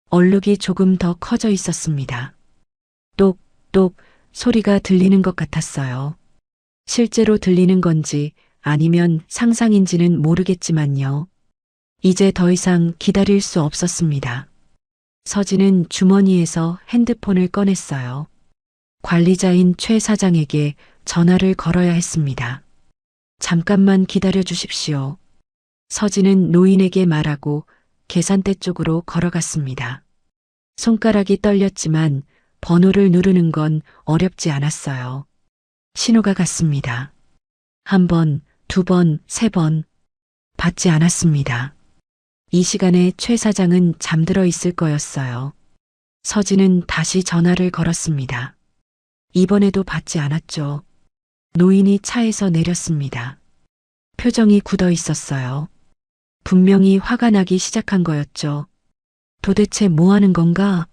얼룩이 조금 더 커져 있었습니다. 똑똑 소리가 들리는 것 같았어요. 실제로 들리는 건지 아니면 상상인지는 모르겠지만요. 이제 더 이상 기다릴 수 없었습니다. 서진은 주머니에서 핸드폰을 꺼냈어요. 관리자인 최 사장에게 전화를 걸어야 했습니다. 잠깐만 기다려 주십시오. 서진은 노인에게 말하고 계산대 쪽으로 걸어갔습니다. 손가락이 떨렸지만 번호를 누르는 건 어렵지 않았어요. 신호가 갔습니다. 한 번, 두 번, 세 번. 받지 않았습니다. 이 시간에 최 사장은 잠들어 있을 거였어요. 서진은 다시 전화를 걸었습니다. 이번에도 받지 않았죠. 노인이 차에서 내렸습니다. 표정이 굳어 있었어요. 분명히 화가 나기 시작한 거였죠. 도대체 뭐 하는 건가?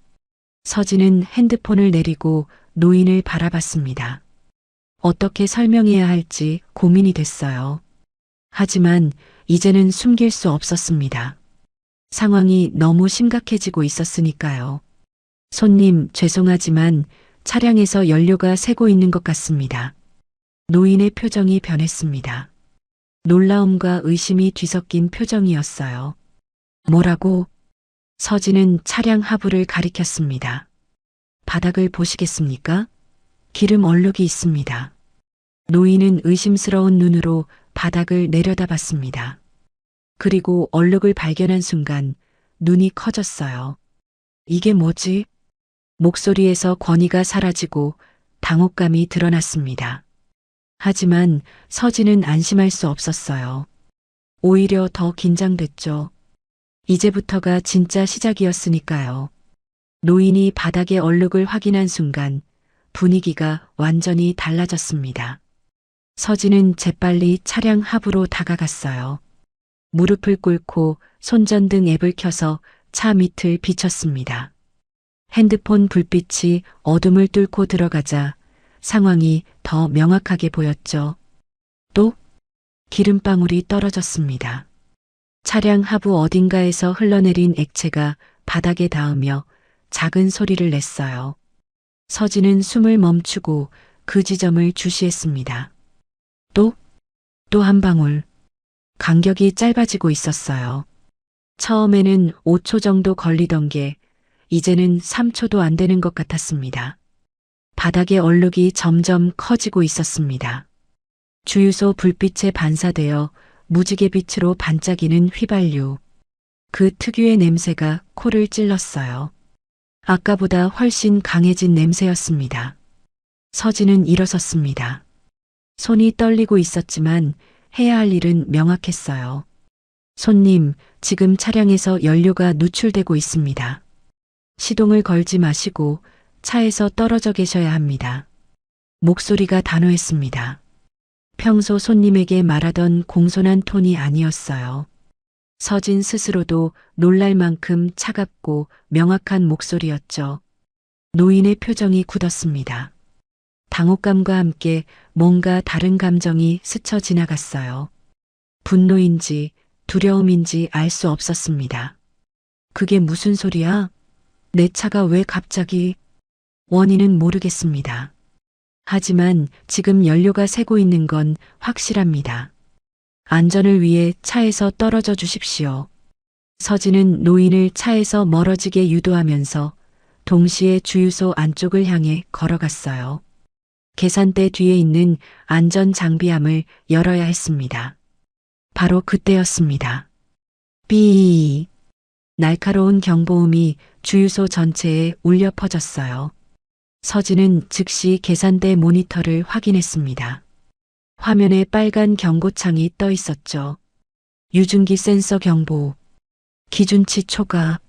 서진은 핸드폰을 내리고 노인을 바라봤습니다. 어떻게 설명해야 할지 고민이 됐어요. 하지만 이제는 숨길 수 없었습니다. 상황이 너무 심각해지고 있었으니까요. 손님, 죄송하지만 차량에서 연료가 새고 있는 것 같습니다. 노인의 표정이 변했습니다. 놀라움과 의심이 뒤섞인 표정이었어요. 뭐라고? 서진은 차량 하부를 가리켰습니다. 바닥을 보시겠습니까? 기름 얼룩이 있습니다. 노인은 의심스러운 눈으로 바닥을 내려다봤습니다. 그리고 얼룩을 발견한 순간 눈이 커졌어요. 이게 뭐지? 목소리에서 권위가 사라지고 당혹감이 드러났습니다. 하지만 서진은 안심할 수 없었어요. 오히려 더 긴장됐죠. 이제부터가 진짜 시작이었으니까요. 노인이 바닥의 얼룩을 확인한 순간 분위기가 완전히 달라졌습니다. 서진은 재빨리 차량 하부로 다가갔어요. 무릎을 꿇고 손전등 앱을 켜서 차 밑을 비췄습니다. 핸드폰 불빛이 어둠을 뚫고 들어가자 상황이 더 명확하게 보였죠. 또 기름방울이 떨어졌습니다. 차량 하부 어딘가에서 흘러내린 액체가 바닥에 닿으며 작은 소리를 냈어요. 서진은 숨을 멈추고 그 지점을 주시했습니다. 또 한 방울. 간격이 짧아지고 있었어요. 처음에는 5초 정도 걸리던 게 이제는 3초도 안 되는 것 같았습니다. 바닥의 얼룩이 점점 커지고 있었습니다. 주유소 불빛에 반사되어 무지개 빛으로 반짝이는 휘발유. 그 특유의 냄새가 코를 찔렀어요. 아까보다 훨씬 강해진 냄새였습니다. 서진은 일어섰습니다. 손이 떨리고 있었지만 해야 할 일은 명확했어요. 손님, 지금 차량에서 연료가 누출되고 있습니다. 시동을 걸지 마시고 차에서 떨어져 계셔야 합니다. 목소리가 단호했습니다. 평소 손님에게 말하던 공손한 톤이 아니었어요. 서진 스스로도 놀랄 만큼 차갑고 명확한 목소리였죠. 노인의 표정이 굳었습니다. 당혹감과 함께 뭔가 다른 감정이 스쳐 지나갔어요. 분노인지 두려움인지 알 수 없었습니다. 그게 무슨 소리야? 내 차가 왜 갑자기? 원인은 모르겠습니다. 하지만 지금 연료가 새고 있는 건 확실합니다. 안전을 위해 차에서 떨어져 주십시오. 서진은 노인을 차에서 멀어지게 유도하면서 동시에 주유소 안쪽을 향해 걸어갔어요. 계산대 뒤에 있는 안전 장비함을 열어야 했습니다. 바로 그때였습니다. 삐. 날카로운 경보음이 주유소 전체에 울려 퍼졌어요. 서진은 즉시 계산대 모니터를 확인했습니다. 화면에 빨간 경고창이 떠 있었죠. 유증기 센서 경보. 기준치 초과.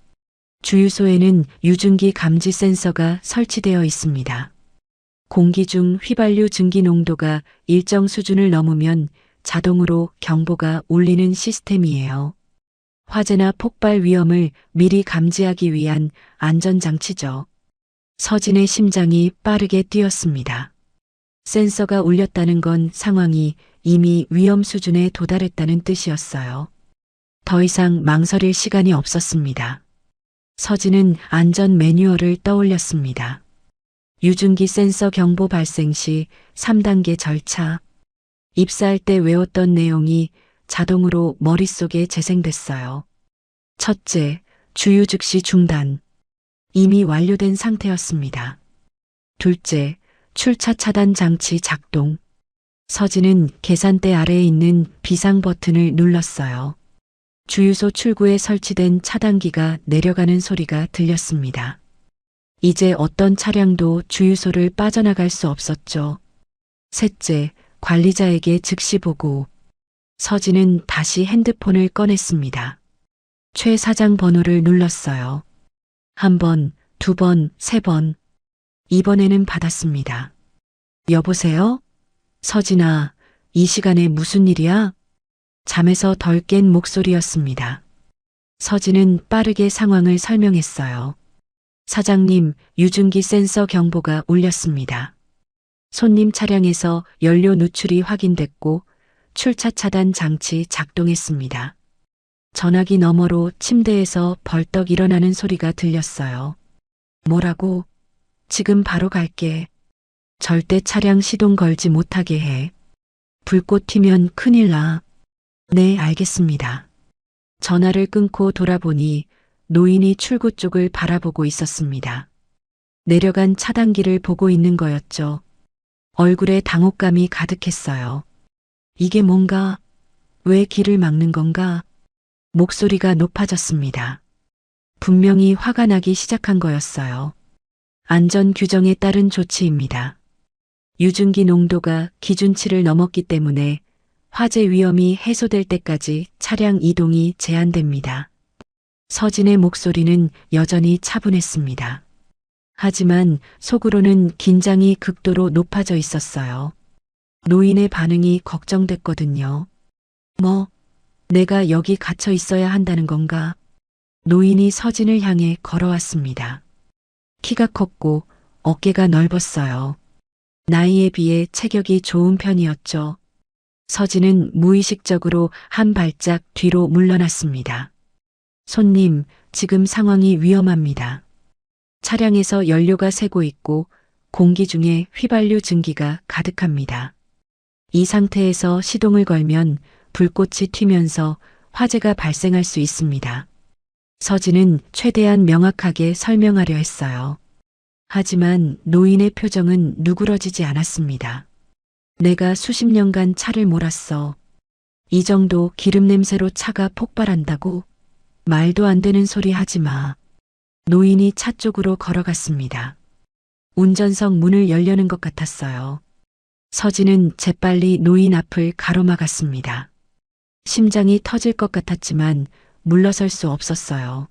주유소에는 유증기 감지 센서가 설치되어 있습니다. 공기 중 휘발유 증기 농도가 일정 수준을 넘으면 자동으로 경보가 울리는 시스템이에요. 화재나 폭발 위험을 미리 감지하기 위한 안전장치죠. 서진의 심장이 빠르게 뛰었습니다. 센서가 울렸다는 건 상황이 이미 위험 수준에 도달했다는 뜻이었어요. 더 이상 망설일 시간이 없었습니다. 서진은 안전 매뉴얼을 떠올렸습니다. 유증기 센서 경보 발생 시 3단계 절차. 입사할 때 외웠던 내용이 자동으로 머릿속에 재생됐어요. 첫째, 주유 즉시 중단. 이미 완료된 상태였습니다. 둘째, 출차 차단 장치 작동. 서진은 계산대 아래에 있는 비상 버튼을 눌렀어요. 주유소 출구에 설치된 차단기가 내려가는 소리가 들렸습니다. 이제 어떤 차량도 주유소를 빠져나갈 수 없었죠. 셋째, 관리자에게 즉시 보고. 서진은 다시 핸드폰을 꺼냈습니다. 최 사장 번호를 눌렀어요. 한 번, 2번, 3번. 이번에는 받았습니다. 여보세요? 서진아, 이 시간에 무슨 일이야? 잠에서 덜 깬 목소리였습니다. 서진은 빠르게 상황을 설명했어요. 사장님, 유증기 센서 경보가 울렸습니다. 손님 차량에서 연료 누출이 확인됐고 출차 차단 장치 작동했습니다. 전화기 너머로 침대에서 벌떡 일어나는 소리가 들렸어요. 뭐라고? 지금 바로 갈게. 절대 차량 시동 걸지 못하게 해. 불꽃 튀면 큰일 나. 네, 알겠습니다. 전화를 끊고 돌아보니 노인이 출구 쪽을 바라보고 있었습니다. 내려간 차단기를 보고 있는 거였죠. 얼굴에 당혹감이 가득했어요. 이게 뭔가? 왜 길을 막는 건가? 목소리가 높아졌습니다. 분명히 화가 나기 시작한 거였어요. 안전 규정에 따른 조치입니다. 유증기 농도가 기준치를 넘었기 때문에 화재 위험이 해소될 때까지 차량 이동이 제한됩니다. 서진의 목소리는 여전히 차분했습니다. 하지만 속으로는 긴장이 극도로 높아져 있었어요. 노인의 반응이 걱정됐거든요. 뭐, 내가 여기 갇혀 있어야 한다는 건가? 노인이 서진을 향해 걸어왔습니다. 키가 컸고 어깨가 넓었어요. 나이에 비해 체격이 좋은 편이었죠. 서진은 무의식적으로 한 발짝 뒤로 물러났습니다. 손님, 지금 상황이 위험합니다. 차량에서 연료가 새고 있고 공기 중에 휘발유 증기가 가득합니다. 이 상태에서 시동을 걸면 불꽃이 튀면서 화재가 발생할 수 있습니다. 서진은 최대한 명확하게 설명하려 했어요. 하지만 노인의 표정은 누그러지지 않았습니다. 내가 수십 년간 차를 몰았어. 이 정도 기름 냄새로 차가 폭발한다고? 말도 안 되는 소리 하지 마. 노인이 차 쪽으로 걸어갔습니다. 운전석 문을 열려는 것 같았어요. 서진은 재빨리 노인 앞을 가로막았습니다. 심장이 터질 것 같았지만 물러설 수 없었어요.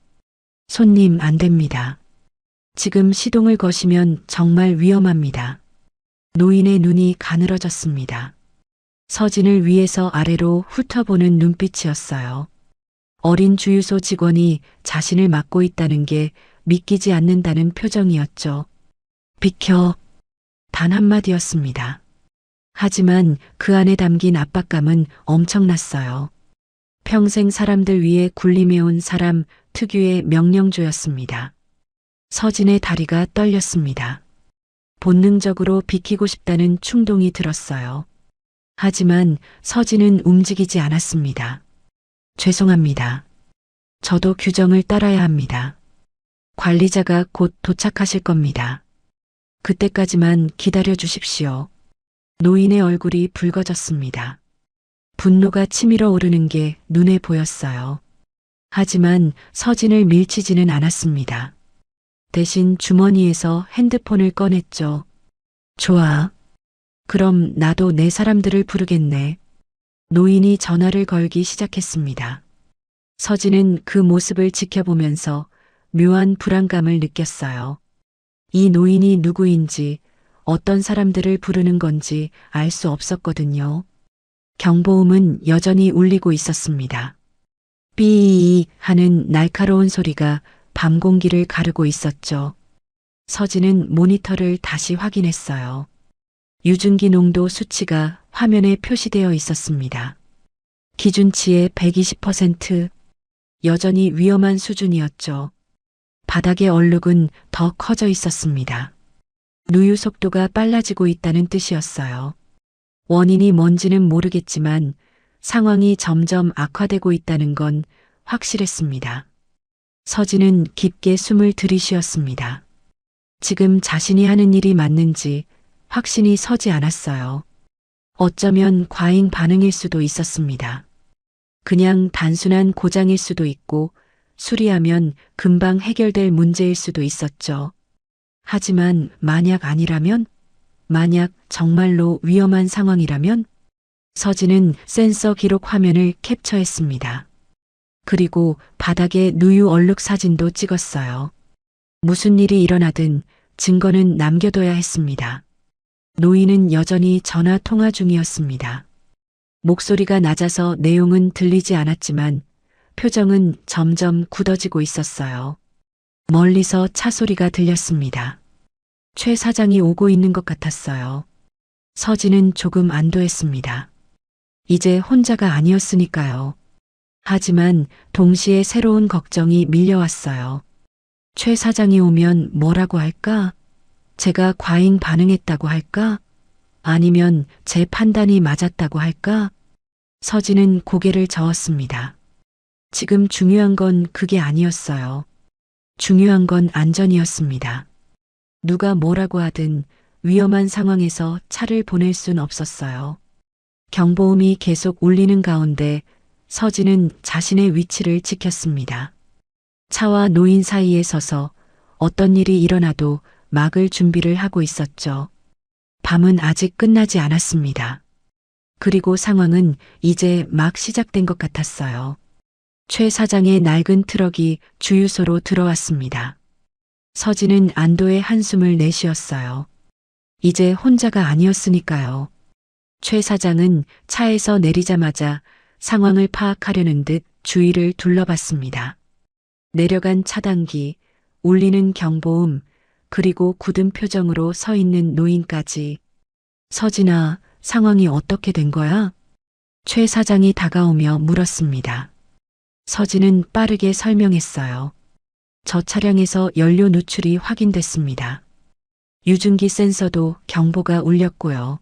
손님, 안 됩니다. 지금 시동을 거시면 정말 위험합니다. 노인의 눈이 가늘어졌습니다. 서진을 위에서 아래로 훑어보는 눈빛이었어요. 어린 주유소 직원이 자신을 맡고 있다는 게 믿기지 않는다는 표정이었죠. 비켜. 단 한마디였습니다. 하지만 그 안에 담긴 압박감은 엄청났어요. 평생 사람들 위해 군림해온 사람 특유의 명령조였습니다. 서진의 다리가 떨렸습니다. 본능적으로 비키고 싶다는 충동이 들었어요. 하지만 서진은 움직이지 않았습니다. 죄송합니다. 저도 규정을 따라야 합니다. 관리자가 곧 도착하실 겁니다. 그때까지만 기다려 주십시오. 노인의 얼굴이 붉어졌습니다. 분노가 치밀어 오르는 게 눈에 보였어요. 하지만 서진을 밀치지는 않았습니다. 대신 주머니에서 핸드폰을 꺼냈죠. 좋아. 그럼 나도 내 사람들을 부르겠네. 노인이 전화를 걸기 시작했습니다. 서진은 그 모습을 지켜보면서 묘한 불안감을 느꼈어요. 이 노인이 누구인지, 어떤 사람들을 부르는 건지 알 수 없었거든요. 경보음은 여전히 울리고 있었습니다. 삐이 하는 날카로운 소리가 밤 공기를 가르고 있었죠. 서진은 모니터를 다시 확인했어요. 유증기 농도 수치가 화면에 표시되어 있었습니다. 기준치의 120%, 여전히 위험한 수준이었죠. 바닥의 얼룩은 더 커져 있었습니다. 누유 속도가 빨라지고 있다는 뜻이었어요. 원인이 뭔지는 모르겠지만 상황이 점점 악화되고 있다는 건 확실했습니다. 서진은 깊게 숨을 들이쉬었습니다. 지금 자신이 하는 일이 맞는지 확신이 서지 않았어요. 어쩌면 과잉 반응일 수도 있었습니다. 그냥 단순한 고장일 수도 있고 수리하면 금방 해결될 문제일 수도 있었죠. 하지만 만약 아니라면? 만약 정말로 위험한 상황이라면? 서진은 센서 기록 화면을 캡처했습니다. 그리고 바닥에 누유 얼룩 사진도 찍었어요. 무슨 일이 일어나든 증거는 남겨둬야 했습니다. 노인은 여전히 전화 통화 중이었습니다. 목소리가 낮아서 내용은 들리지 않았지만 표정은 점점 굳어지고 있었어요. 멀리서 차 소리가 들렸습니다. 최 사장이 오고 있는 것 같았어요. 서진은 조금 안도했습니다. 이제 혼자가 아니었으니까요. 하지만 동시에 새로운 걱정이 밀려왔어요. 최 사장이 오면 뭐라고 할까? 제가 과잉 반응했다고 할까? 아니면 제 판단이 맞았다고 할까? 서진은 고개를 저었습니다. 지금 중요한 건 그게 아니었어요. 중요한 건 안전이었습니다. 누가 뭐라고 하든 위험한 상황에서 차를 보낼 순 없었어요. 경보음이 계속 울리는 가운데 서진은 자신의 위치를 지켰습니다. 차와 노인 사이에 서서 어떤 일이 일어나도 막을 준비를 하고 있었죠. 밤은 아직 끝나지 않았습니다. 그리고 상황은 이제 막 시작된 것 같았어요. 최 사장의 낡은 트럭이 주유소로 들어왔습니다. 서진은 안도의 한숨을 내쉬었어요. 이제 혼자가 아니었으니까요. 최 사장은 차에서 내리자마자 상황을 파악하려는 듯 주위를 둘러봤습니다. 내려간 차단기, 울리는 경보음, 그리고 굳은 표정으로 서 있는 노인까지. 서진아, 상황이 어떻게 된 거야? 최 사장이 다가오며 물었습니다. 서진은 빠르게 설명했어요. 저 차량에서 연료 누출이 확인됐습니다. 유증기 센서도 경보가 울렸고요.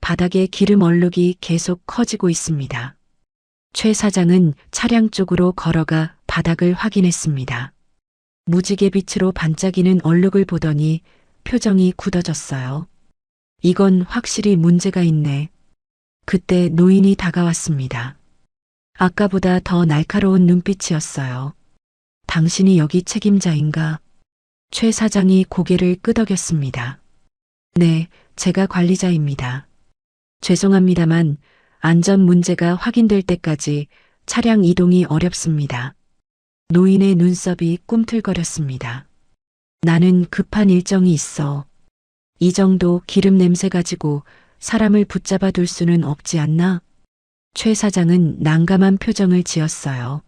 바닥에 기름 얼룩이 계속 커지고 있습니다. 최 사장은 차량 쪽으로 걸어가 바닥을 확인했습니다. 무지개 빛으로 반짝이는 얼룩을 보더니 표정이 굳어졌어요. 이건 확실히 문제가 있네. 그때 노인이 다가왔습니다. 아까보다 더 날카로운 눈빛이었어요. 당신이 여기 책임자인가? 최 사장이 고개를 끄덕였습니다. 네, 제가 관리자입니다. 죄송합니다만 안전 문제가 확인될 때까지 차량 이동이 어렵습니다. 노인의 눈썹이 꿈틀거렸습니다. 나는 급한 일정이 있어. 이 정도 기름 냄새 가지고 사람을 붙잡아 둘 수는 없지 않나? 최 사장은 난감한 표정을 지었어요.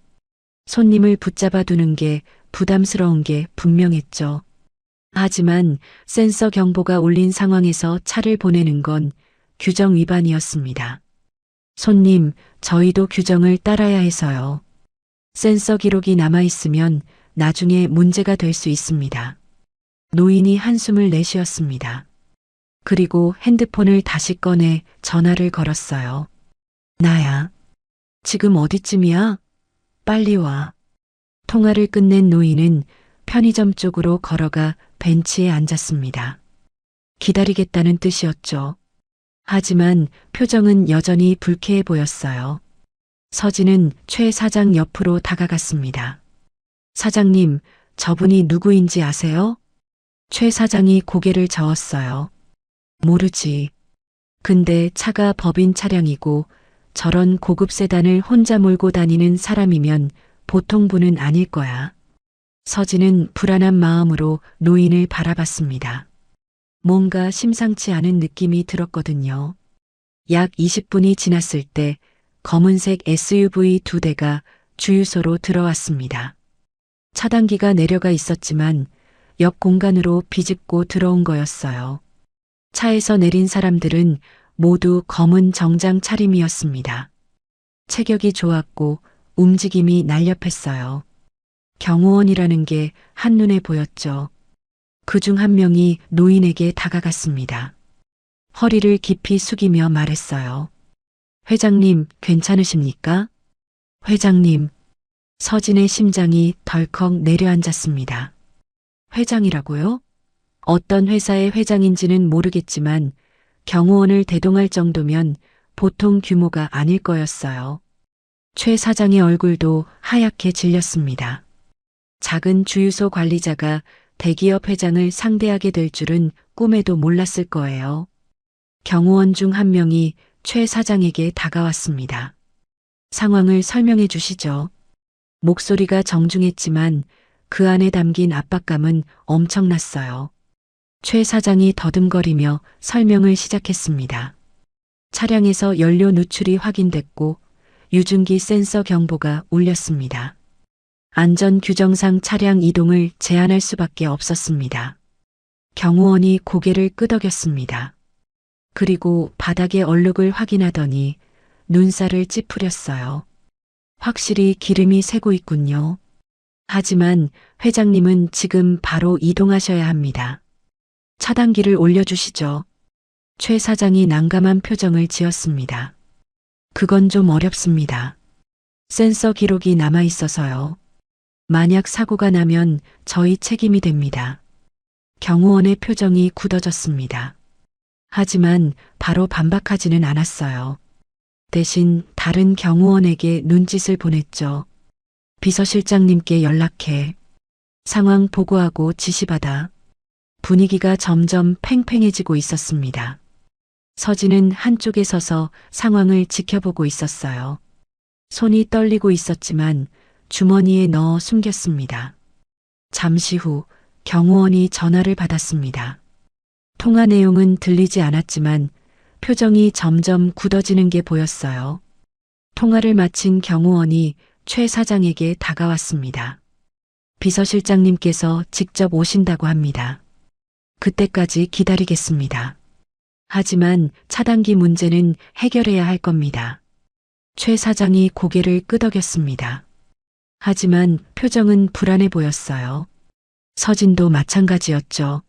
손님을 붙잡아 두는 게 부담스러운 게 분명했죠. 하지만 센서 경보가 울린 상황에서 차를 보내는 건 규정 위반이었습니다. 손님, 저희도 규정을 따라야 해서요. 센서 기록이 남아있으면 나중에 문제가 될 수 있습니다. 노인이 한숨을 내쉬었습니다. 그리고 핸드폰을 다시 꺼내 전화를 걸었어요. 나야. 지금 어디쯤이야? 빨리 와. 통화를 끝낸 노인은 편의점 쪽으로 걸어가 벤치에 앉았습니다. 기다리겠다는 뜻이었죠. 하지만 표정은 여전히 불쾌해 보였어요. 서진은 최 사장 옆으로 다가갔습니다. 사장님, 저분이 누구인지 아세요? 최 사장이 고개를 저었어요. 모르지. 근데 차가 법인 차량이고 저런 고급 세단을 혼자 몰고 다니는 사람이면 보통 분은 아닐 거야. 서진은 불안한 마음으로 노인을 바라봤습니다. 뭔가 심상치 않은 느낌이 들었거든요. 약 20분이 지났을 때 검은색 SUV 2대가 주유소로 들어왔습니다. 차단기가 내려가 있었지만 옆 공간으로 비집고 들어온 거였어요. 차에서 내린 사람들은 모두 검은 정장 차림이었습니다. 체격이 좋았고 움직임이 날렵했어요. 경호원이라는 게 한눈에 보였죠. 그중 한 명이 노인에게 다가갔습니다. 허리를 깊이 숙이며 말했어요. 회장님, 괜찮으십니까? 회장님. 서진의 심장이 덜컥 내려앉았습니다. 회장이라고요? 어떤 회사의 회장인지는 모르겠지만 경호원을 대동할 정도면 보통 규모가 아닐 거였어요. 최 사장의 얼굴도 하얗게 질렸습니다. 작은 주유소 관리자가 대기업 회장을 상대하게 될 줄은 꿈에도 몰랐을 거예요. 경호원 중 한 명이 최 사장에게 다가왔습니다. 상황을 설명해 주시죠. 목소리가 정중했지만 그 안에 담긴 압박감은 엄청났어요. 최 사장이 더듬거리며 설명을 시작했습니다. 차량에서 연료 누출이 확인됐고 유증기 센서 경보가 울렸습니다. 안전 규정상 차량 이동을 제한할 수밖에 없었습니다. 경호원이 고개를 끄덕였습니다. 그리고 바닥의 얼룩을 확인하더니 눈살을 찌푸렸어요. 확실히 기름이 새고 있군요. 하지만 회장님은 지금 바로 이동하셔야 합니다. 차단기를 올려주시죠. 최 사장이 난감한 표정을 지었습니다. 그건 좀 어렵습니다. 센서 기록이 남아 있어서요. 만약 사고가 나면 저희 책임이 됩니다. 경호원의 표정이 굳어졌습니다. 하지만 바로 반박하지는 않았어요. 대신 다른 경호원에게 눈짓을 보냈죠. 비서실장님께 연락해. 상황 보고하고 지시받아. 분위기가 점점 팽팽해지고 있었습니다. 서진은 한쪽에 서서 상황을 지켜보고 있었어요. 손이 떨리고 있었지만 주머니에 넣어 숨겼습니다. 잠시 후 경호원이 전화를 받았습니다. 통화 내용은 들리지 않았지만 표정이 점점 굳어지는 게 보였어요. 통화를 마친 경호원이 최 사장에게 다가왔습니다. 비서실장님께서 직접 오신다고 합니다. 그때까지 기다리겠습니다. 하지만 차단기 문제는 해결해야 할 겁니다. 최 사장이 고개를 끄덕였습니다. 하지만 표정은 불안해 보였어요. 서진도 마찬가지였죠.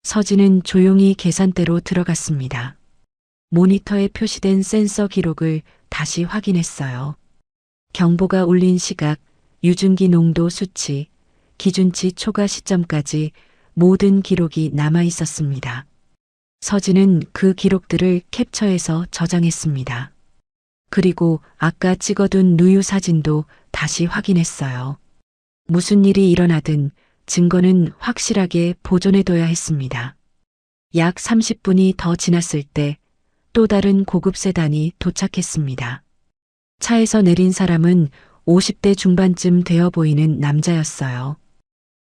서진은 조용히 계산대로 들어갔습니다. 모니터에 표시된 센서 기록을 다시 확인했어요. 경보가 울린 시각, 유증기 농도 수치, 기준치 초과 시점까지 모든 기록이 남아 있었습니다. 서진은 그 기록들을 캡처해서 저장했습니다. 그리고 아까 찍어둔 누유 사진도 다시 확인했어요. 무슨 일이 일어나든 증거는 확실하게 보존해둬야 했습니다. 약 30분이 더 지났을 때 또 다른 고급 세단이 도착했습니다. 차에서 내린 사람은 50대 중반쯤 되어 보이는 남자였어요.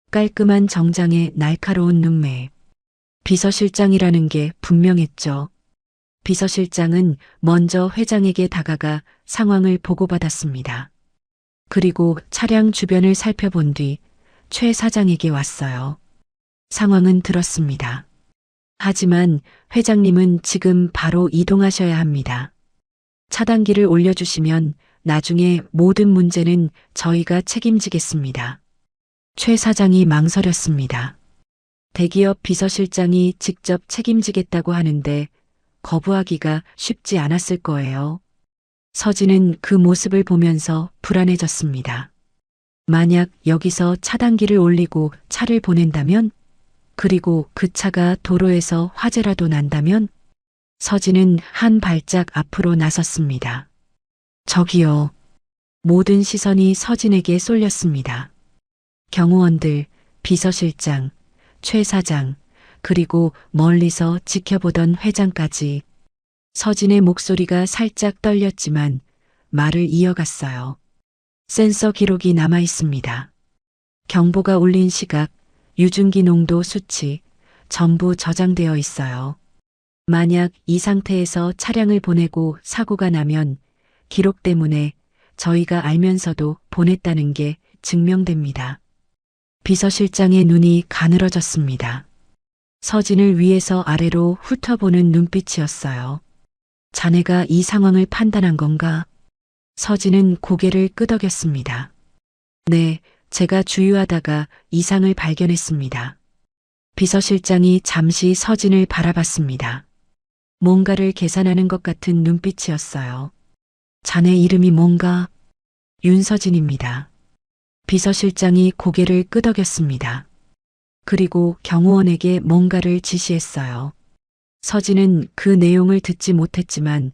깔끔한 정장에 날카로운 눈매. 비서실장이라는 게 분명했죠. 비서실장은 먼저 회장에게 다가가 상황을 보고받았습니다. 그리고 차량 주변을 살펴본 뒤 최 사장에게 왔어요. 상황은 들었습니다. 하지만 회장님은 지금 바로 이동하셔야 합니다. 차단기를 올려주시면 나중에 모든 문제는 저희가 책임지겠습니다. 최 사장이 망설였습니다. 대기업 비서실장이 직접 책임지겠다고 하는데 거부하기가 쉽지 않았을 거예요. 서진은 그 모습을 보면서 불안해졌습니다. 만약 여기서 차단기를 올리고 차를 보낸다면? 그리고 그 차가 도로에서 화재라도 난다면? 서진은 한 발짝 앞으로 나섰습니다. 저기요. 모든 시선이 서진에게 쏠렸습니다. 경호원들, 비서실장, 최 사장, 그리고 멀리서 지켜보던 회장까지. 서진의 목소리가 살짝 떨렸지만 말을 이어갔어요. 센서 기록이 남아 있습니다. 경보가 울린 시각, 유증기 농도 수치, 전부 저장되어 있어요. 만약 이 상태에서 차량을 보내고 사고가 나면 기록 때문에 저희가 알면서도 보냈다는 게 증명됩니다. 비서실장의 눈이 가늘어졌습니다. 서진을 위에서 아래로 훑어보는 눈빛이었어요. 자네가 이 상황을 판단한 건가? 서진은 고개를 끄덕였습니다. 네, 제가 주유하다가 이상을 발견했습니다. 비서실장이 잠시 서진을 바라봤습니다. 뭔가를 계산하는 것 같은 눈빛이었어요. 자네 이름이 뭔가? 윤서진입니다. 비서실장이 고개를 끄덕였습니다. 그리고 경호원에게 뭔가를 지시했어요. 서진은 그 내용을 듣지 못했지만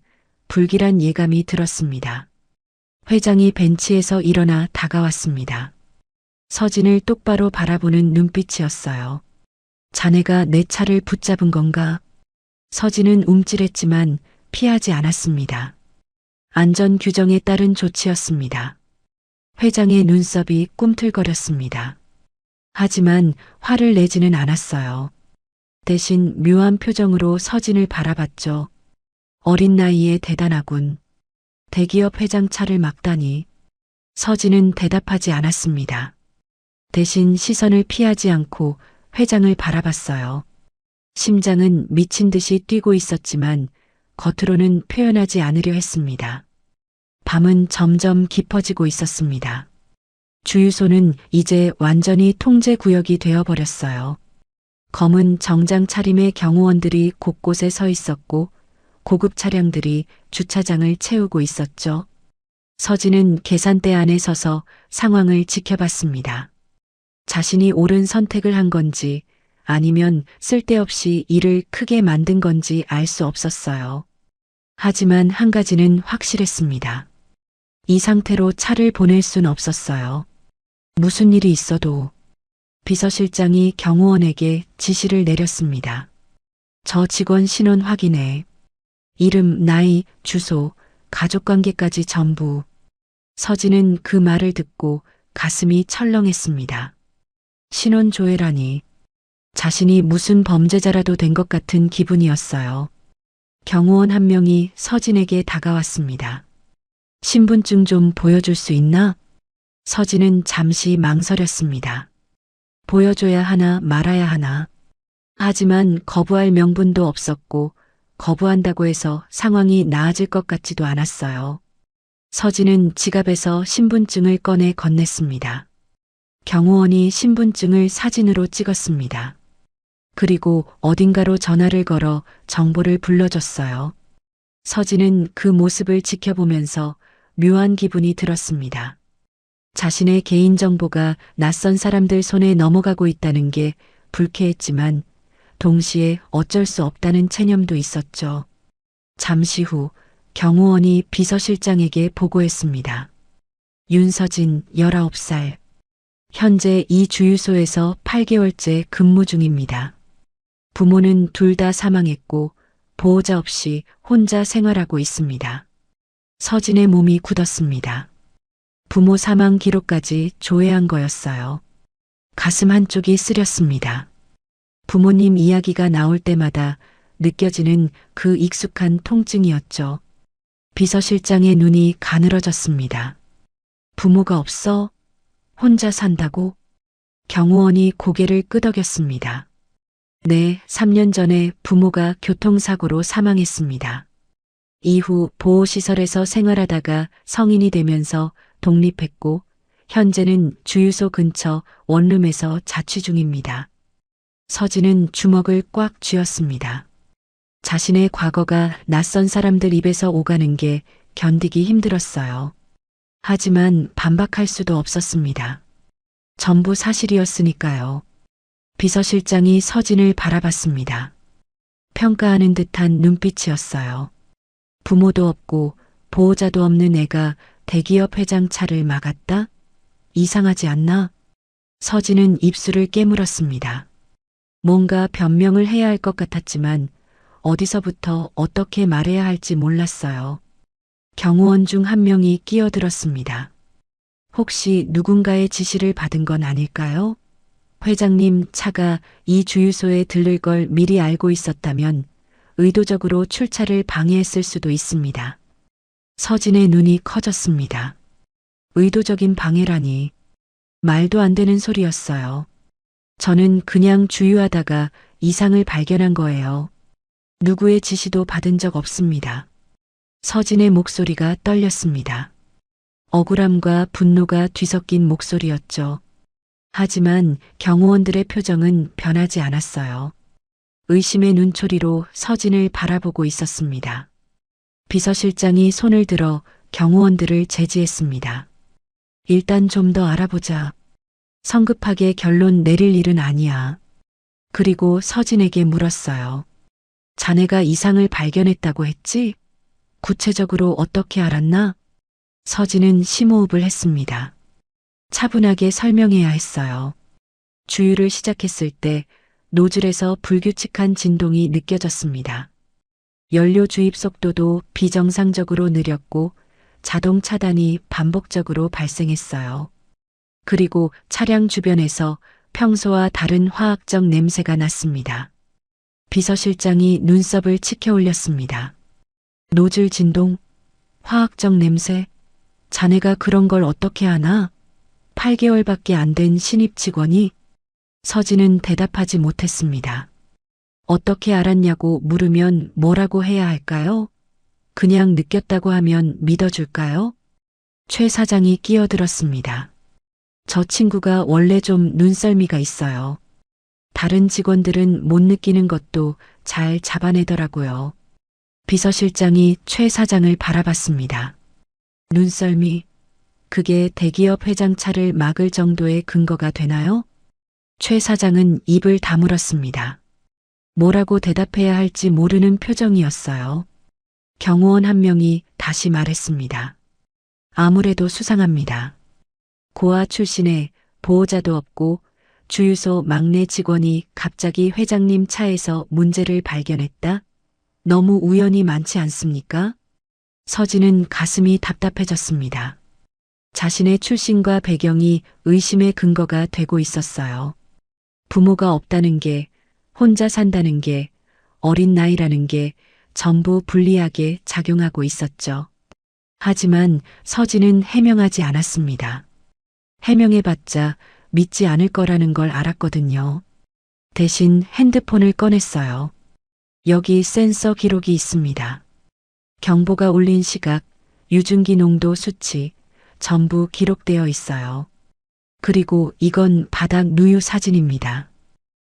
불길한 예감이 들었습니다. 회장이 벤치에서 일어나 다가왔습니다. 서진을 똑바로 바라보는 눈빛이었어요. 자네가 내 차를 붙잡은 건가? 서진은 움찔했지만 피하지 않았습니다. 안전 규정에 따른 조치였습니다. 회장의 눈썹이 꿈틀거렸습니다. 하지만 화를 내지는 않았어요. 대신 묘한 표정으로 서진을 바라봤죠. 어린 나이에 대단하군. 대기업 회장 차를 막다니. 서진은 대답하지 않았습니다. 대신 시선을 피하지 않고 회장을 바라봤어요. 심장은 미친 듯이 뛰고 있었지만 겉으로는 표현하지 않으려 했습니다. 밤은 점점 깊어지고 있었습니다. 주유소는 이제 완전히 통제 구역이 되어버렸어요. 검은 정장 차림의 경호원들이 곳곳에 서 있었고 고급 차량들이 주차장을 채우고 있었죠. 서진은 계산대 안에 서서 상황을 지켜봤습니다. 자신이 옳은 선택을 한 건지 아니면 쓸데없이 일을 크게 만든 건지 알 수 없었어요. 하지만 한 가지는 확실했습니다. 이 상태로 차를 보낼 순 없었어요. 무슨 일이 있어도 비서실장이 경호원에게 지시를 내렸습니다. 저 직원 신원 확인해. 이름, 나이, 주소, 가족관계까지 전부. 서진은 그 말을 듣고 가슴이 철렁했습니다. 신원 조회라니. 자신이 무슨 범죄자라도 된 것 같은 기분이었어요. 경호원 한 명이 서진에게 다가왔습니다. 신분증 좀 보여줄 수 있나? 서진은 잠시 망설였습니다. 보여줘야 하나 말아야 하나. 하지만 거부할 명분도 없었고 거부한다고 해서 상황이 나아질 것 같지도 않았어요. 서진은 지갑에서 신분증을 꺼내 건넸습니다. 경호원이 신분증을 사진으로 찍었습니다. 그리고 어딘가로 전화를 걸어 정보를 불러줬어요. 서진은 그 모습을 지켜보면서 묘한 기분이 들었습니다. 자신의 개인정보가 낯선 사람들 손에 넘어가고 있다는 게 불쾌했지만 동시에 어쩔 수 없다는 체념도 있었죠. 잠시 후 경호원이 비서실장에게 보고했습니다. 윤서진 19살. 현재 이 주유소에서 8개월째 근무 중입니다. 부모는 둘 다 사망했고 보호자 없이 혼자 생활하고 있습니다. 서진의 몸이 굳었습니다. 부모 사망 기록까지 조회한 거였어요. 가슴 한쪽이 쓰렸습니다. 부모님 이야기가 나올 때마다 느껴지는 그 익숙한 통증이었죠. 비서실장의 눈이 가늘어졌습니다. 부모가 없어? 혼자 산다고? 경호원이 고개를 끄덕였습니다. 네, 3년 전에 부모가 교통사고로 사망했습니다. 이후 보호시설에서 생활하다가 성인이 되면서 독립했고 현재는 주유소 근처 원룸에서 자취 중입니다. 서진은 주먹을 꽉 쥐었습니다. 자신의 과거가 낯선 사람들 입에서 오가는 게 견디기 힘들었어요. 하지만 반박할 수도 없었습니다. 전부 사실이었으니까요. 비서실장이 서진을 바라봤습니다. 평가하는 듯한 눈빛이었어요. 부모도 없고 보호자도 없는 애가 대기업 회장 차를 막았다? 이상하지 않나? 서진은 입술을 깨물었습니다. 뭔가 변명을 해야 할 것 같았지만 어디서부터 어떻게 말해야 할지 몰랐어요. 경호원 중 한 명이 끼어들었습니다. 혹시 누군가의 지시를 받은 건 아닐까요? 회장님 차가 이 주유소에 들를 걸 미리 알고 있었다면 의도적으로 출차를 방해했을 수도 있습니다. 서진의 눈이 커졌습니다. 의도적인 방해라니. 말도 안 되는 소리였어요. 저는 그냥 주유하다가 이상을 발견한 거예요. 누구의 지시도 받은 적 없습니다. 서진의 목소리가 떨렸습니다. 억울함과 분노가 뒤섞인 목소리였죠. 하지만 경호원들의 표정은 변하지 않았어요. 의심의 눈초리로 서진을 바라보고 있었습니다. 비서실장이 손을 들어 경호원들을 제지했습니다. 일단 좀 더 알아보자. 성급하게 결론 내릴 일은 아니야. 그리고 서진에게 물었어요. 자네가 이상을 발견했다고 했지? 구체적으로 어떻게 알았나? 서진은 심호흡을 했습니다. 차분하게 설명해야 했어요. 주유를 시작했을 때 노즐에서 불규칙한 진동이 느껴졌습니다. 연료 주입 속도도 비정상적으로 느렸고 자동 차단이 반복적으로 발생했어요. 그리고 차량 주변에서 평소와 다른 화학적 냄새가 났습니다. 비서실장이 눈썹을 치켜 올렸습니다. 노즐 진동, 화학적 냄새, 자네가 그런 걸 어떻게 아나? 8개월밖에 안 된 신입 직원이? 서진은 대답하지 못했습니다. 어떻게 알았냐고 물으면 뭐라고 해야 할까요? 그냥 느꼈다고 하면 믿어줄까요? 최 사장이 끼어들었습니다. 저 친구가 원래 좀 눈썰미가 있어요. 다른 직원들은 못 느끼는 것도 잘 잡아내더라고요. 비서실장이 최 사장을 바라봤습니다. 눈썰미, 그게 대기업 회장 차를 막을 정도의 근거가 되나요? 최 사장은 입을 다물었습니다. 뭐라고 대답해야 할지 모르는 표정이었어요. 경호원 한 명이 다시 말했습니다. 아무래도 수상합니다. 고아 출신의 보호자도 없고 주유소 막내 직원이 갑자기 회장님 차에서 문제를 발견했다? 너무 우연이 많지 않습니까? 서진은 가슴이 답답해졌습니다. 자신의 출신과 배경이 의심의 근거가 되고 있었어요. 부모가 없다는 게, 혼자 산다는 게, 어린 나이라는 게 전부 불리하게 작용하고 있었죠. 하지만 서진은 해명하지 않았습니다. 해명해봤자 믿지 않을 거라는 걸 알았거든요. 대신 핸드폰을 꺼냈어요. 여기 센서 기록이 있습니다. 경보가 울린 시각, 유증기 농도 수치, 전부 기록되어 있어요. 그리고 이건 바닥 누유 사진입니다.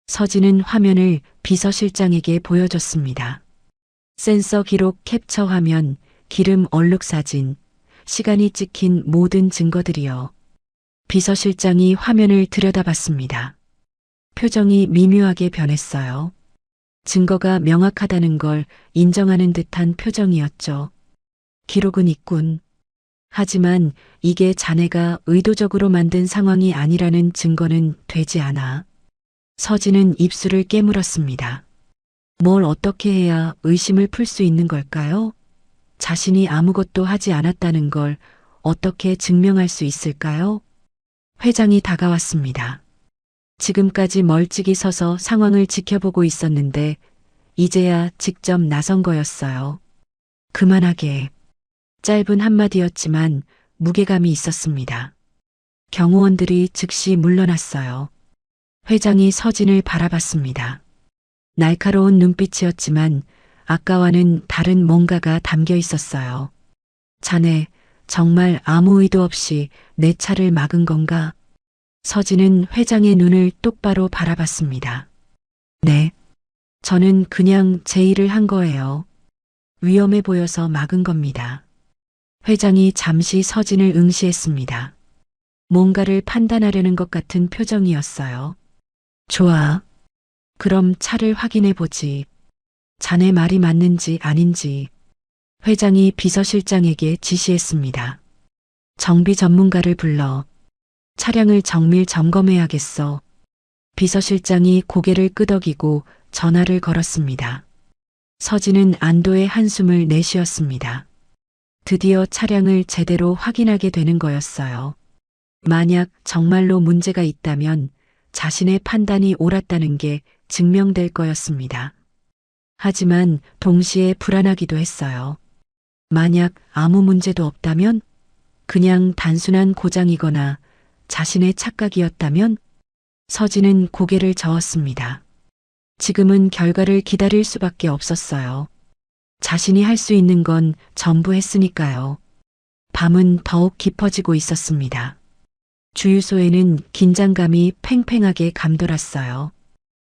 서진은 화면을 비서실장에게 보여줬습니다. 센서 기록 캡처 화면, 기름 얼룩 사진, 시간이 찍힌 모든 증거들이요. 비서실장이 화면을 들여다봤습니다. 표정이 미묘하게 변했어요. 증거가 명확하다는 걸 인정하는 듯한 표정이었죠. 기록은 있군. 하지만 이게 자네가 의도적으로 만든 상황이 아니라는 증거는 되지 않아. 서진은 입술을 깨물었습니다. 뭘 어떻게 해야 의심을 풀 수 있는 걸까요? 자신이 아무것도 하지 않았다는 걸 어떻게 증명할 수 있을까요? 회장이 다가왔습니다. 지금까지 멀찍이 서서 상황을 지켜보고 있었는데 이제야 직접 나선 거였어요. 그만하게. 짧은 한마디였지만 무게감이 있었습니다. 경호원들이 즉시 물러났어요. 회장이 서진을 바라봤습니다. 날카로운 눈빛이었지만 아까와는 다른 뭔가가 담겨 있었어요. 자네, 정말 아무 의도 없이 내 차를 막은 건가? 서진은 회장의 눈을 똑바로 바라봤습니다. 네. 저는 그냥 제 일을 한 거예요. 위험해 보여서 막은 겁니다. 회장이 잠시 서진을 응시했습니다. 뭔가를 판단하려는 것 같은 표정이었어요. 좋아. 그럼 차를 확인해 보지. 자네 말이 맞는지 아닌지. 회장이 비서실장에게 지시했습니다. 정비 전문가를 불러 차량을 정밀 점검해야겠어. 비서실장이 고개를 끄덕이고 전화를 걸었습니다. 서진은 안도의 한숨을 내쉬었습니다. 드디어 차량을 제대로 확인하게 되는 거였어요. 만약 정말로 문제가 있다면 자신의 판단이 옳았다는 게 증명될 거였습니다. 하지만 동시에 불안하기도 했어요. 만약 아무 문제도 없다면? 그냥 단순한 고장이거나 자신의 착각이었다면? 서진은 고개를 저었습니다. 지금은 결과를 기다릴 수밖에 없었어요. 자신이 할 수 있는 건 전부 했으니까요. 밤은 더욱 깊어지고 있었습니다. 주유소에는 긴장감이 팽팽하게 감돌았어요.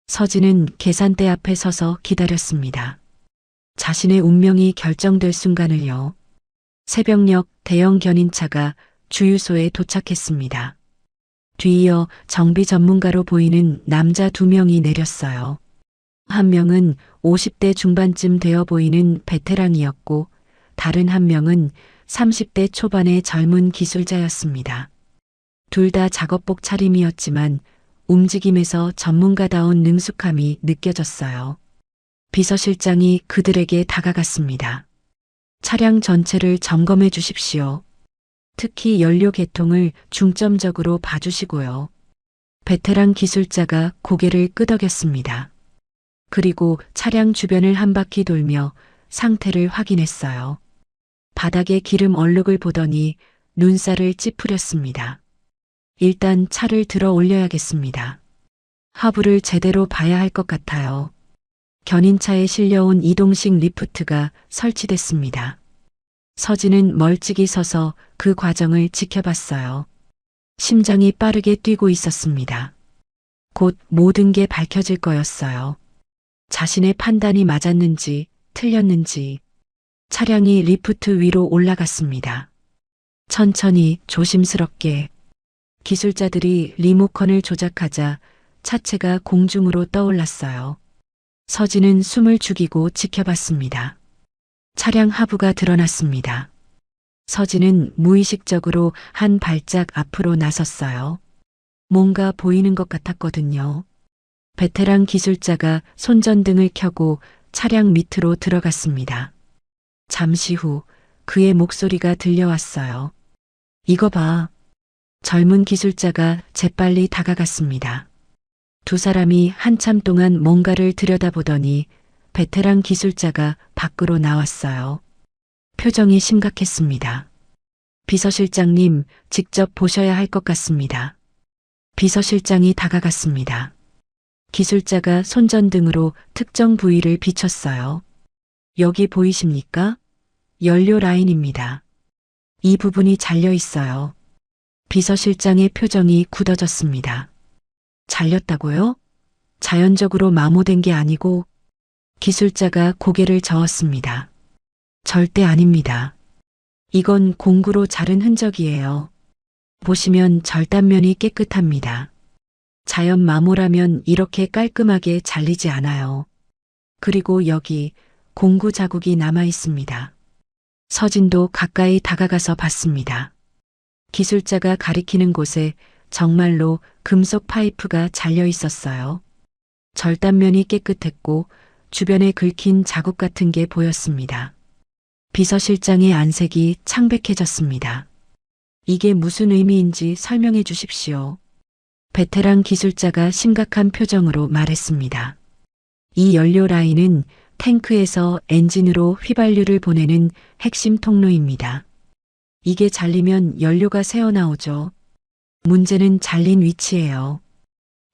서진은 계산대 앞에 서서 기다렸습니다. 자신의 운명이 결정될 순간을요. 새벽녘 대형 견인차가 주유소에 도착했습니다. 뒤이어 정비 전문가로 보이는 남자 2명이 내렸어요. 한 명은 50대 중반쯤 되어 보이는 베테랑이었고 다른 한 명은 30대 초반의 젊은 기술자였습니다. 둘 다 작업복 차림이었지만 움직임에서 전문가다운 능숙함이 느껴졌어요. 비서실장이 그들에게 다가갔습니다. 차량 전체를 점검해 주십시오. 특히 연료 계통을 중점적으로 봐주시고요. 베테랑 기술자가 고개를 끄덕였습니다. 그리고 차량 주변을 한 바퀴 돌며 상태를 확인했어요. 바닥에 기름 얼룩을 보더니 눈살을 찌푸렸습니다. 일단 차를 들어 올려야겠습니다. 하부를 제대로 봐야 할 것 같아요. 견인차에 실려온 이동식 리프트가 설치됐습니다. 서진은 멀찍이 서서 그 과정을 지켜봤어요. 심장이 빠르게 뛰고 있었습니다. 곧 모든 게 밝혀질 거였어요. 자신의 판단이 맞았는지 틀렸는지. 차량이 리프트 위로 올라갔습니다. 천천히 조심스럽게. 기술자들이 리모컨을 조작하자 차체가 공중으로 떠올랐어요. 서진은 숨을 죽이고 지켜봤습니다. 차량 하부가 드러났습니다. 서진은 무의식적으로 한 발짝 앞으로 나섰어요. 뭔가 보이는 것 같았거든요. 베테랑 기술자가 손전등을 켜고 차량 밑으로 들어갔습니다. 잠시 후 그의 목소리가 들려왔어요. 이거 봐. 젊은 기술자가 재빨리 다가갔습니다. 두 사람이 한참 동안 뭔가를 들여다보더니 베테랑 기술자가 밖으로 나왔어요. 표정이 심각했습니다. 비서실장님, 직접 보셔야 할 것 같습니다. 비서실장이 다가갔습니다. 기술자가 손전등으로 특정 부위를 비췄어요. 여기 보이십니까? 연료 라인입니다. 이 부분이 잘려 있어요. 비서실장의 표정이 굳어졌습니다. 잘렸다고요? 자연적으로 마모된 게 아니고. 기술자가 고개를 저었습니다. 절대 아닙니다. 이건 공구로 자른 흔적이에요. 보시면 절단면이 깨끗합니다. 자연 마모라면 이렇게 깔끔하게 잘리지 않아요. 그리고 여기 공구 자국이 남아 있습니다. 서진도 가까이 다가가서 봤습니다. 기술자가 가리키는 곳에 정말로 금속 파이프가 잘려 있었어요. 절단면이 깨끗했고 주변에 긁힌 자국 같은 게 보였습니다. 비서실장의 안색이 창백해졌습니다. 이게 무슨 의미인지 설명해 주십시오. 베테랑 기술자가 심각한 표정으로 말했습니다. 이 연료 라인은 탱크에서 엔진으로 휘발유를 보내는 핵심 통로입니다. 이게 잘리면 연료가 새어나오죠. 문제는 잘린 위치예요.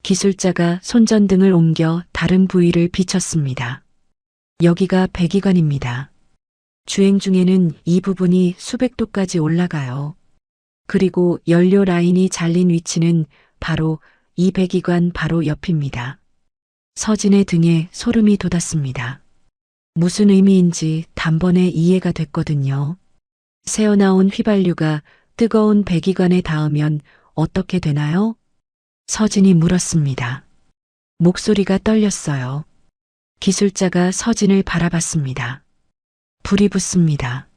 기술자가 손전등을 옮겨 다른 부위를 비췄습니다. 여기가 배기관입니다. 주행 중에는 이 부분이 수백 도까지 올라가요. 그리고 연료 라인이 잘린 위치는 바로 이 배기관 바로 옆입니다. 서진의 등에 소름이 돋았습니다. 무슨 의미인지 단번에 이해가 됐거든요. 새어나온 휘발유가 뜨거운 배기관에 닿으면 어떻게 되나요? 서진이 물었습니다. 목소리가 떨렸어요. 기술자가 서진을 바라봤습니다. 불이 붙습니다.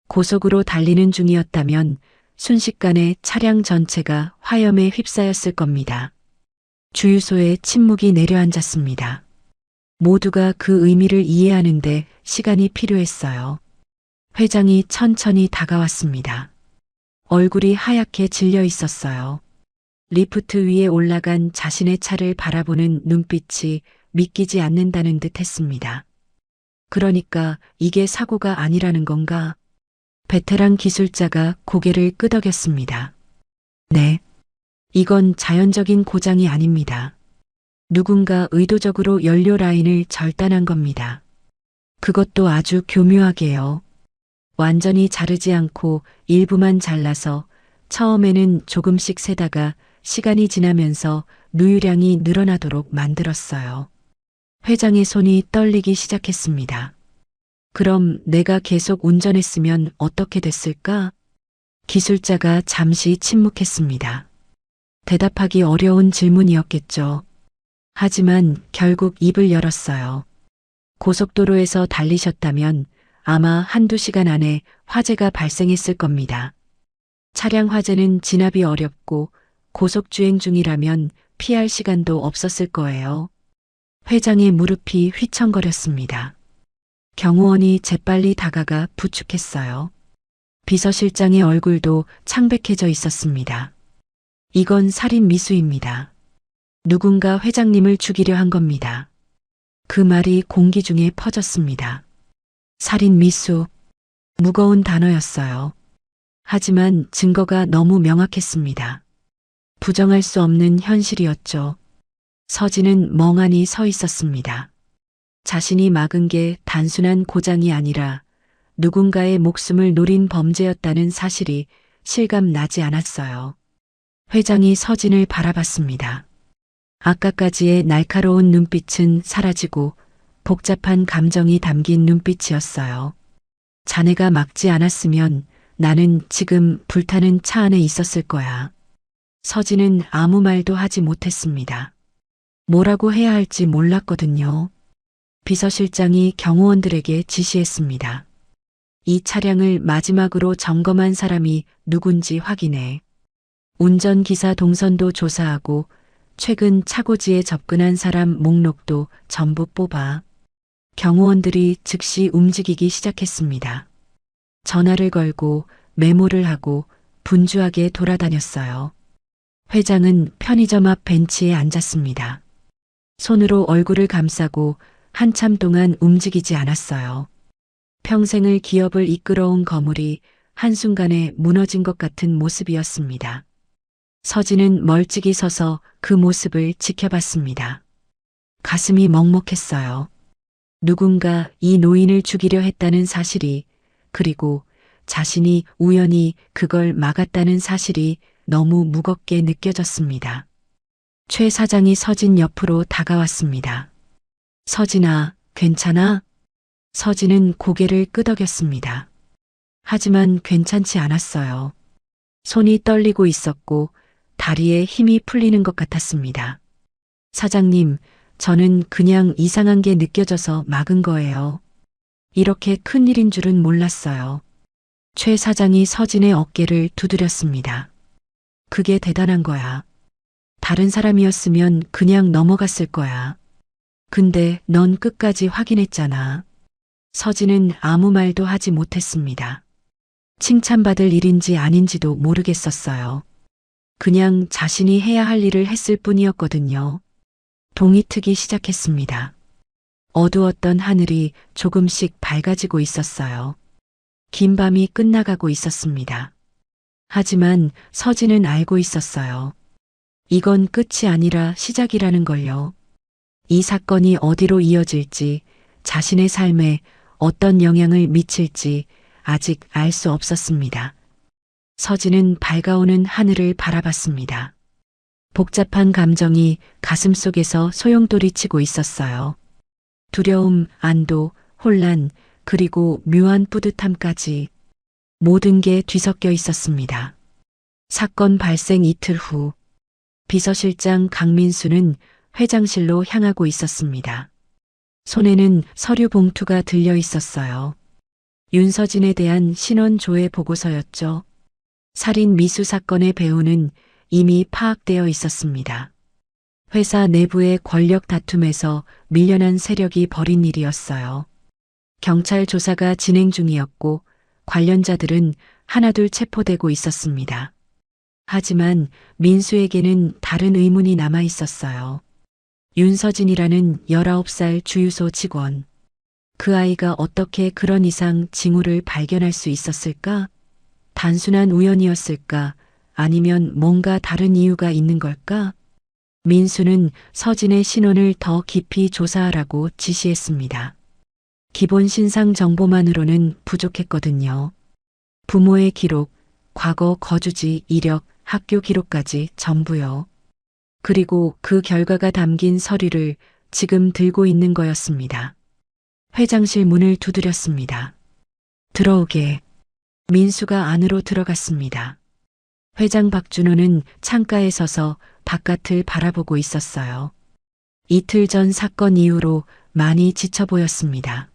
고속으로 달리는 중이었다면 순식간에 차량 전체가 화염에 휩싸였을 겁니다. 주유소에 침묵이 내려앉았습니다. 모두가 그 의미를 이해하는데 시간이 필요했어요. 회장이 천천히 다가왔습니다. 얼굴이 하얗게 질려 있었어요. 리프트 위에 올라간 자신의 차를 바라보는 눈빛이 믿기지 않는다는 듯 했습니다. 그러니까 이게 사고가 아니라는 건가? 베테랑 기술자가 고개를 끄덕였습니다. 네. 이건 자연적인 고장이 아닙니다. 누군가 의도적으로 연료 라인을 절단한 겁니다. 그것도 아주 교묘하게요. 완전히 자르지 않고 일부만 잘라서 처음에는 조금씩 세다가 시간이 지나면서 누유량이 늘어나도록 만들었어요. 회장의 손이 떨리기 시작했습니다. 그럼 내가 계속 운전했으면 어떻게 됐을까? 기술자가 잠시 침묵했습니다. 대답하기 어려운 질문이었겠죠. 하지만 결국 입을 열었어요. 고속도로에서 달리셨다면 아마 한두 시간 안에 화재가 발생했을 겁니다. 차량 화재는 진압이 어렵고 고속주행 중이라면 피할 시간도 없었을 거예요. 회장의 무릎이 휘청거렸습니다. 경호원이 재빨리 다가가 부축했어요. 비서실장의 얼굴도 창백해져 있었습니다. 이건 살인 미수입니다. 누군가 회장님을 죽이려 한 겁니다. 그 말이 공기 중에 퍼졌습니다. 살인 미수. 무거운 단어였어요. 하지만 증거가 너무 명확했습니다. 부정할 수 없는 현실이었죠. 서진은 멍하니 서 있었습니다. 자신이 막은 게 단순한 고장이 아니라 누군가의 목숨을 노린 범죄였다는 사실이 실감 나지 않았어요. 회장이 서진을 바라봤습니다. 아까까지의 날카로운 눈빛은 사라지고 복잡한 감정이 담긴 눈빛이었어요. 자네가 막지 않았으면 나는 지금 불타는 차 안에 있었을 거야. 서진은 아무 말도 하지 못했습니다. 뭐라고 해야 할지 몰랐거든요. 비서실장이 경호원들에게 지시했습니다. 이 차량을 마지막으로 점검한 사람이 누군지 확인해. 운전기사 동선도 조사하고 최근 차고지에 접근한 사람 목록도 전부 뽑아. 경호원들이 즉시 움직이기 시작했습니다. 전화를 걸고 메모를 하고 분주하게 돌아다녔어요. 회장은 편의점 앞 벤치에 앉았습니다. 손으로 얼굴을 감싸고 한참 동안 움직이지 않았어요. 평생을 기업을 이끌어온 거물이 한순간에 무너진 것 같은 모습이었습니다. 서진은 멀찍이 서서 그 모습을 지켜봤습니다. 가슴이 먹먹했어요. 누군가 이 노인을 죽이려 했다는 사실이, 그리고 자신이 우연히 그걸 막았다는 사실이 너무 무겁게 느껴졌습니다. 최 사장이 서진 옆으로 다가왔습니다. 서진아, 괜찮아? 서진은 고개를 끄덕였습니다. 하지만 괜찮지 않았어요. 손이 떨리고 있었고 다리에 힘이 풀리는 것 같았습니다. 사장님, 저는 그냥 이상한 게 느껴져서 막은 거예요. 이렇게 큰일인 줄은 몰랐어요. 최 사장이 서진의 어깨를 두드렸습니다. 그게 대단한 거야. 다른 사람이었으면 그냥 넘어갔을 거야. 근데 넌 끝까지 확인했잖아. 서진은 아무 말도 하지 못했습니다. 칭찬받을 일인지 아닌지도 모르겠었어요. 그냥 자신이 해야 할 일을 했을 뿐이었거든요. 동이 트기 시작했습니다. 어두웠던 하늘이 조금씩 밝아지고 있었어요. 긴 밤이 끝나가고 있었습니다. 하지만 서진은 알고 있었어요. 이건 끝이 아니라 시작이라는 걸요. 이 사건이 어디로 이어질지, 자신의 삶에 어떤 영향을 미칠지 아직 알 수 없었습니다. 서진은 밝아오는 하늘을 바라봤습니다. 복잡한 감정이 가슴속에서 소용돌이치고 있었어요. 두려움, 안도, 혼란, 그리고 묘한 뿌듯함까지 모든 게 뒤섞여 있었습니다. 사건 발생 이틀 후 비서실장 강민수는 회장실로 향하고 있었습니다. 손에는 서류 봉투가 들려 있었어요. 윤서진에 대한 신원 조회 보고서였죠. 살인 미수 사건의 배후는 이미 파악되어 있었습니다. 회사 내부의 권력 다툼에서 밀려난 세력이 벌인 일이었어요. 경찰 조사가 진행 중이었고 관련자들은 하나둘 체포되고 있었습니다. 하지만 민수에게는 다른 의문이 남아 있었어요. 윤서진이라는 19살 주유소 직원. 그 아이가 어떻게 그런 이상 징후를 발견할 수 있었을까? 단순한 우연이었을까? 아니면 뭔가 다른 이유가 있는 걸까? 민수는 서진의 신원을 더 깊이 조사하라고 지시했습니다. 기본 신상 정보만으로는 부족했거든요. 부모의 기록, 과거 거주지, 이력, 학교 기록까지 전부요. 그리고 그 결과가 담긴 서류를 지금 들고 있는 거였습니다. 회장실 문을 두드렸습니다. 들어오게. 민수가 안으로 들어갔습니다. 회장 박준호는 창가에 서서 바깥을 바라보고 있었어요. 이틀 전 사건 이후로 많이 지쳐 보였습니다.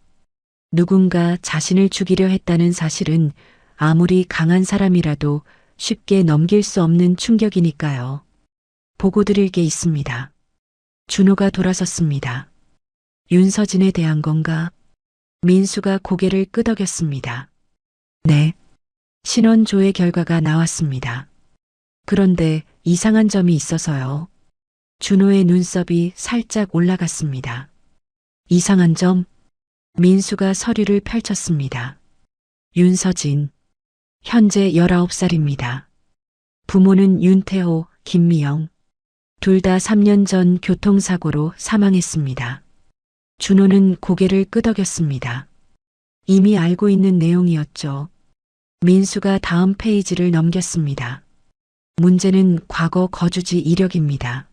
누군가 자신을 죽이려 했다는 사실은 아무리 강한 사람이라도 쉽게 넘길 수 없는 충격이니까요. 보고 드릴 게 있습니다. 준호가 돌아섰습니다. 윤서진에 대한 건가? 민수가 고개를 끄덕였습니다. 네. 신원 조회 결과가 나왔습니다. 그런데 이상한 점이 있어서요. 준호의 눈썹이 살짝 올라갔습니다. 이상한 점? 민수가 서류를 펼쳤습니다. 윤서진. 현재 19살입니다. 부모는 윤태호, 김미영. 둘 다 3년 전 교통사고로 사망했습니다. 준호는 고개를 끄덕였습니다. 이미 알고 있는 내용이었죠. 민수가 다음 페이지를 넘겼습니다. 문제는 과거 거주지 이력입니다.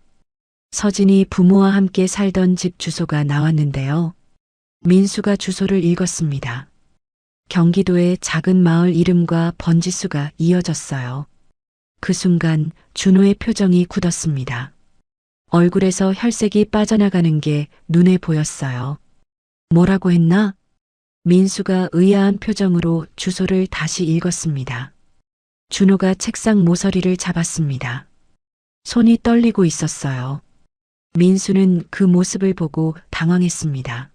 서진이 부모와 함께 살던 집 주소가 나왔는데요. 민수가 주소를 읽었습니다. 경기도의 작은 마을 이름과 번지수가 이어졌어요. 그 순간 준호의 표정이 굳었습니다. 얼굴에서 혈색이 빠져나가는 게 눈에 보였어요. 뭐라고 했나? 민수가 의아한 표정으로 주소를 다시 읽었습니다. 준호가 책상 모서리를 잡았습니다. 손이 떨리고 있었어요. 민수는 그 모습을 보고 당황했습니다.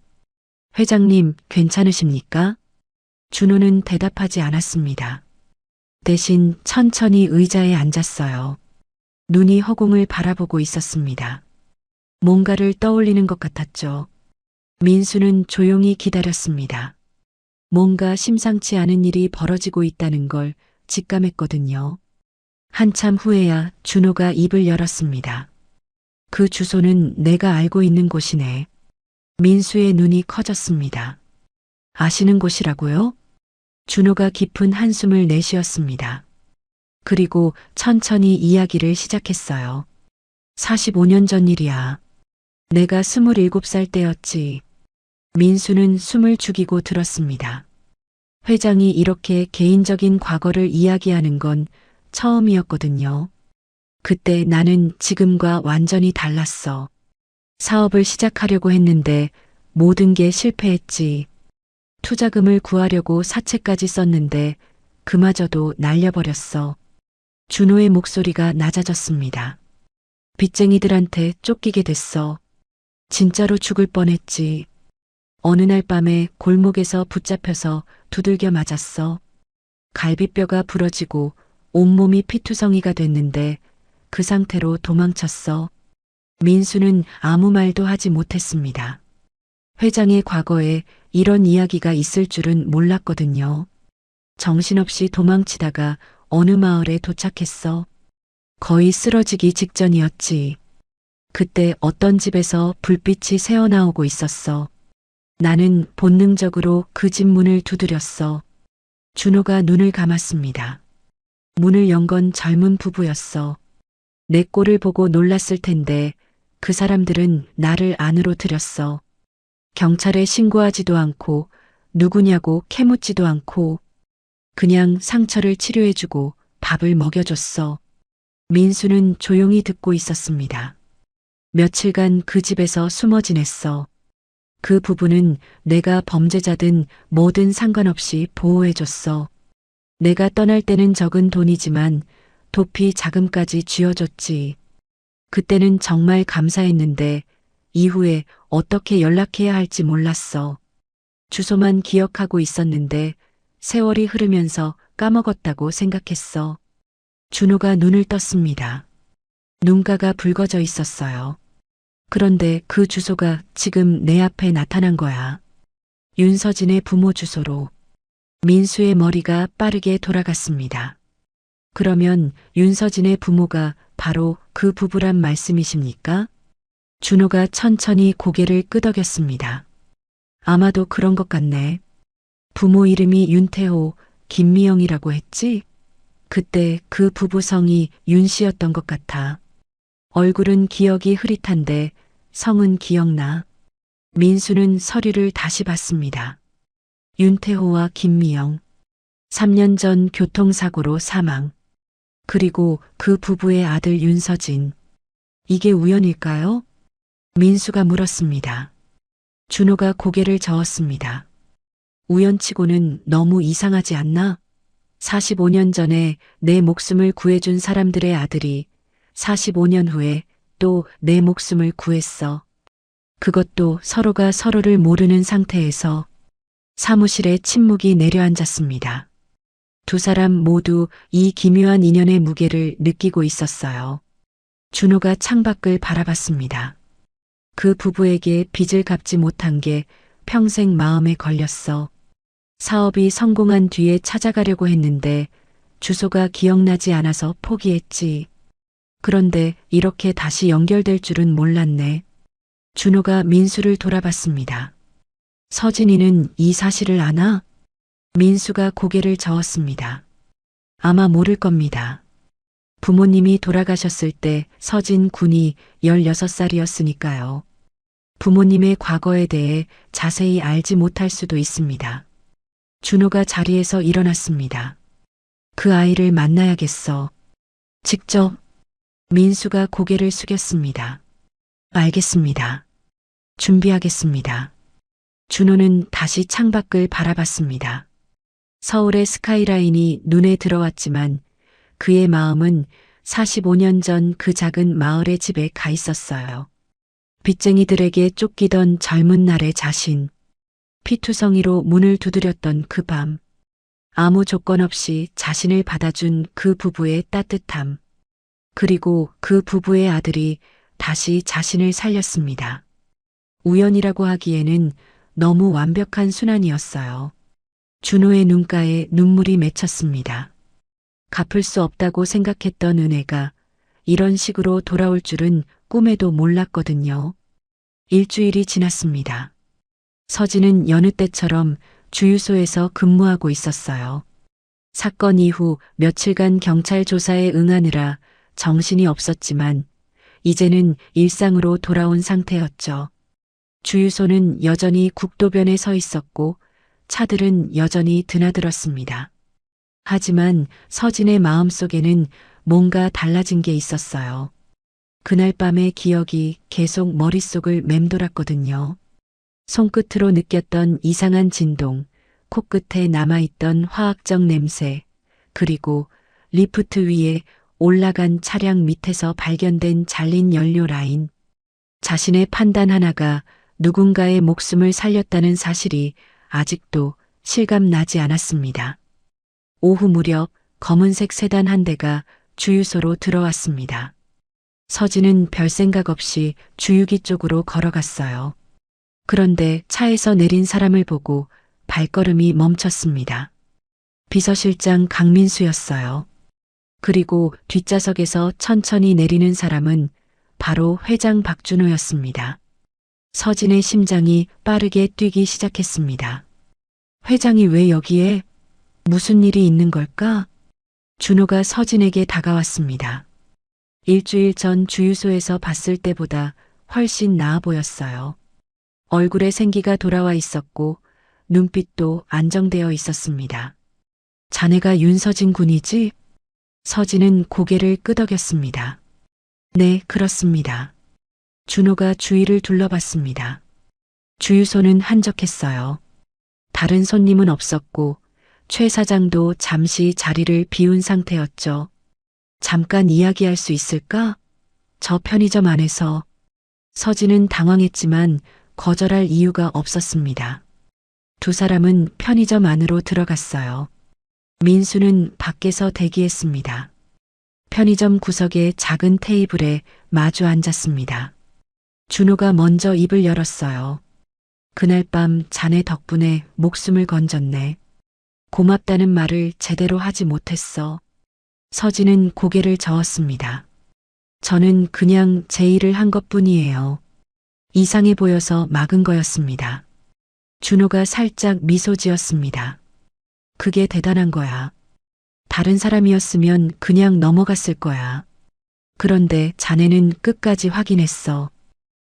회장님, 괜찮으십니까? 준호는 대답하지 않았습니다. 대신 천천히 의자에 앉았어요. 눈이 허공을 바라보고 있었습니다. 뭔가를 떠올리는 것 같았죠. 민수는 조용히 기다렸습니다. 뭔가 심상치 않은 일이 벌어지고 있다는 걸 직감했거든요. 한참 후에야 준호가 입을 열었습니다. 그 주소는 내가 알고 있는 곳이네. 민수의 눈이 커졌습니다. 아시는 곳이라고요? 준호가 깊은 한숨을 내쉬었습니다. 그리고 천천히 이야기를 시작했어요. 45년 전 일이야. 내가 27살 때였지. 민수는 숨을 죽이고 들었습니다. 회장이 이렇게 개인적인 과거를 이야기하는 건 처음이었거든요. 그때 나는 지금과 완전히 달랐어. 사업을 시작하려고 했는데 모든 게 실패했지. 투자금을 구하려고 사채까지 썼는데 그마저도 날려버렸어. 준호의 목소리가 낮아졌습니다. 빚쟁이들한테 쫓기게 됐어. 진짜로 죽을 뻔했지. 어느 날 밤에 골목에서 붙잡혀서 두들겨 맞았어. 갈비뼈가 부러지고 온몸이 피투성이가 됐는데 그 상태로 도망쳤어. 민수는 아무 말도 하지 못했습니다. 회장의 과거에 이런 이야기가 있을 줄은 몰랐거든요. 정신없이 도망치다가 어느 마을에 도착했어. 거의 쓰러지기 직전이었지. 그때 어떤 집에서 불빛이 새어나오고 있었어. 나는 본능적으로 그 집 문을 두드렸어. 준호가 눈을 감았습니다. 문을 연 건 젊은 부부였어. 내 꼴을 보고 놀랐을 텐데 그 사람들은 나를 안으로 들였어. 경찰에 신고하지도 않고 누구냐고 캐묻지도 않고 그냥 상처를 치료해주고 밥을 먹여줬어. 민수는 조용히 듣고 있었습니다. 며칠간 그 집에서 숨어 지냈어. 그 부부는 내가 범죄자든 뭐든 상관없이 보호해줬어. 내가 떠날 때는 적은 돈이지만 도피 자금까지 쥐어줬지. 그때는 정말 감사했는데 이후에 어떻게 연락해야 할지 몰랐어. 주소만 기억하고 있었는데 세월이 흐르면서 까먹었다고 생각했어. 준호가 눈을 떴습니다. 눈가가 붉어져 있었어요. 그런데 그 주소가 지금 내 앞에 나타난 거야. 윤서진의 부모 주소로. 민수의 머리가 빠르게 돌아갔습니다. 그러면 윤서진의 부모가 바로 그 부부란 말씀이십니까? 준호가 천천히 고개를 끄덕였습니다. 아마도 그런 것 같네. 부모 이름이 윤태호, 김미영이라고 했지? 그때 그 부부 성이 윤 씨였던 것 같아. 얼굴은 기억이 흐릿한데 성은 기억나. 민수는 서류를 다시 봤습니다. 윤태호와 김미영. 3년 전 교통사고로 사망. 그리고 그 부부의 아들 윤서진. 이게 우연일까요? 민수가 물었습니다. 준호가 고개를 저었습니다. 우연치고는 너무 이상하지 않나? 45년 전에 내 목숨을 구해준 사람들의 아들이 45년 후에 또 내 목숨을 구했어. 그것도 서로가 서로를 모르는 상태에서. 사무실에 침묵이 내려앉았습니다. 두 사람 모두 이 기묘한 인연의 무게를 느끼고 있었어요. 준호가 창밖을 바라봤습니다. 그 부부에게 빚을 갚지 못한 게 평생 마음에 걸렸어. 사업이 성공한 뒤에 찾아가려고 했는데 주소가 기억나지 않아서 포기했지. 그런데 이렇게 다시 연결될 줄은 몰랐네. 준호가 민수를 돌아봤습니다. 서진이는 이 사실을 아나? 민수가 고개를 저었습니다. 아마 모를 겁니다. 부모님이 돌아가셨을 때 서진 군이 16살이었으니까요. 부모님의 과거에 대해 자세히 알지 못할 수도 있습니다. 준호가 자리에서 일어났습니다. 그 아이를 만나야겠어. 직접. 민수가 고개를 숙였습니다. 알겠습니다. 준비하겠습니다. 준호는 다시 창밖을 바라봤습니다. 서울의 스카이라인이 눈에 들어왔지만 그의 마음은 45년 전 그 작은 마을의 집에 가 있었어요. 빚쟁이들에게 쫓기던 젊은 날의 자신, 피투성이로 문을 두드렸던 그 밤, 아무 조건 없이 자신을 받아준 그 부부의 따뜻함, 그리고 그 부부의 아들이 다시 자신을 살렸습니다. 우연이라고 하기에는 너무 완벽한 순환이었어요. 준호의 눈가에 눈물이 맺혔습니다. 갚을 수 없다고 생각했던 은혜가 이런 식으로 돌아올 줄은 꿈에도 몰랐거든요. 일주일이 지났습니다. 서진은 여느 때처럼 주유소에서 근무하고 있었어요. 사건 이후 며칠간 경찰 조사에 응하느라 정신이 없었지만 이제는 일상으로 돌아온 상태였죠. 주유소는 여전히 국도변에 서 있었고 차들은 여전히 드나들었습니다. 하지만 서진의 마음속에는 뭔가 달라진 게 있었어요. 그날 밤의 기억이 계속 머릿속을 맴돌았거든요. 손끝으로 느꼈던 이상한 진동, 코끝에 남아있던 화학적 냄새, 그리고 리프트 위에 올라간 차량 밑에서 발견된 잘린 연료 라인. 자신의 판단 하나가 누군가의 목숨을 살렸다는 사실이 아직도 실감나지 않았습니다. 오후 무렵 검은색 세단 한 대가 주유소로 들어왔습니다. 서진은 별 생각 없이 주유기 쪽으로 걸어갔어요. 그런데 차에서 내린 사람을 보고 발걸음이 멈췄습니다. 비서실장 강민수였어요. 그리고 뒷좌석에서 천천히 내리는 사람은 바로 회장 박준호였습니다. 서진의 심장이 빠르게 뛰기 시작했습니다. 회장이 왜 여기에? 무슨 일이 있는 걸까? 준호가 서진에게 다가왔습니다. 일주일 전 주유소에서 봤을 때보다 훨씬 나아 보였어요. 얼굴에 생기가 돌아와 있었고 눈빛도 안정되어 있었습니다. 자네가 윤서진 군이지? 서진은 고개를 끄덕였습니다. 네, 그렇습니다. 준호가 주위를 둘러봤습니다. 주유소는 한적했어요. 다른 손님은 없었고 최 사장도 잠시 자리를 비운 상태였죠. 잠깐 이야기할 수 있을까? 저 편의점 안에서. 서진은 당황했지만 거절할 이유가 없었습니다. 두 사람은 편의점 안으로 들어갔어요. 민수는 밖에서 대기했습니다. 편의점 구석의 작은 테이블에 마주 앉았습니다. 준호가 먼저 입을 열었어요. 그날 밤 자네 덕분에 목숨을 건졌네. 고맙다는 말을 제대로 하지 못했어. 서진은 고개를 저었습니다. 저는 그냥 제 일을 한 것뿐이에요. 이상해 보여서 막은 거였습니다. 준호가 살짝 미소 지었습니다. 그게 대단한 거야. 다른 사람이었으면 그냥 넘어갔을 거야. 그런데 자네는 끝까지 확인했어.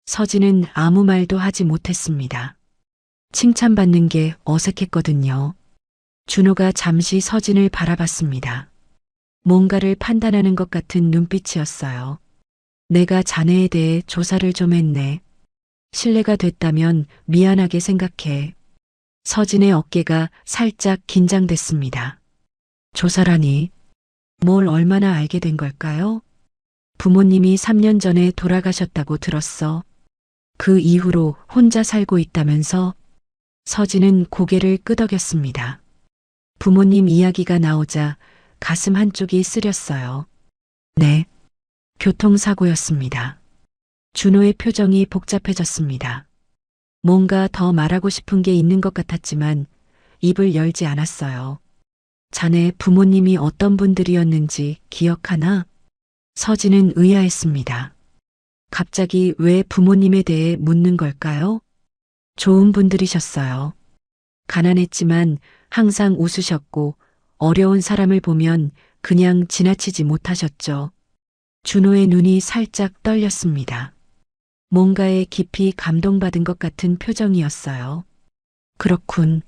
서진은 아무 말도 하지 못했습니다. 칭찬받는 게 어색했거든요. 준호가 잠시 서진을 바라봤습니다. 뭔가를 판단하는 것 같은 눈빛이었어요. 내가 자네에 대해 조사를 좀 했네. 신뢰가 됐다면 미안하게 생각해. 서진의 어깨가 살짝 긴장됐습니다. 조사라니, 뭘 얼마나 알게 된 걸까요? 부모님이 3년 전에 돌아가셨다고 들었어. 그 이후로 혼자 살고 있다면서? 서진은 고개를 끄덕였습니다. 부모님 이야기가 나오자 가슴 한쪽이 쓰렸어요. 네. 교통사고였습니다. 준호의 표정이 복잡해졌습니다. 뭔가 더 말하고 싶은 게 있는 것 같았지만 입을 열지 않았어요. 자네 부모님이 어떤 분들이었는지 기억하나? 서진은 의아했습니다. 갑자기 왜 부모님에 대해 묻는 걸까요? 좋은 분들이셨어요. 가난했지만 항상 웃으셨고 어려운 사람을 보면 그냥 지나치지 못하셨죠. 준호의 눈이 살짝 떨렸습니다. 뭔가에 깊이 감동받은 것 같은 표정이었어요. 그렇군.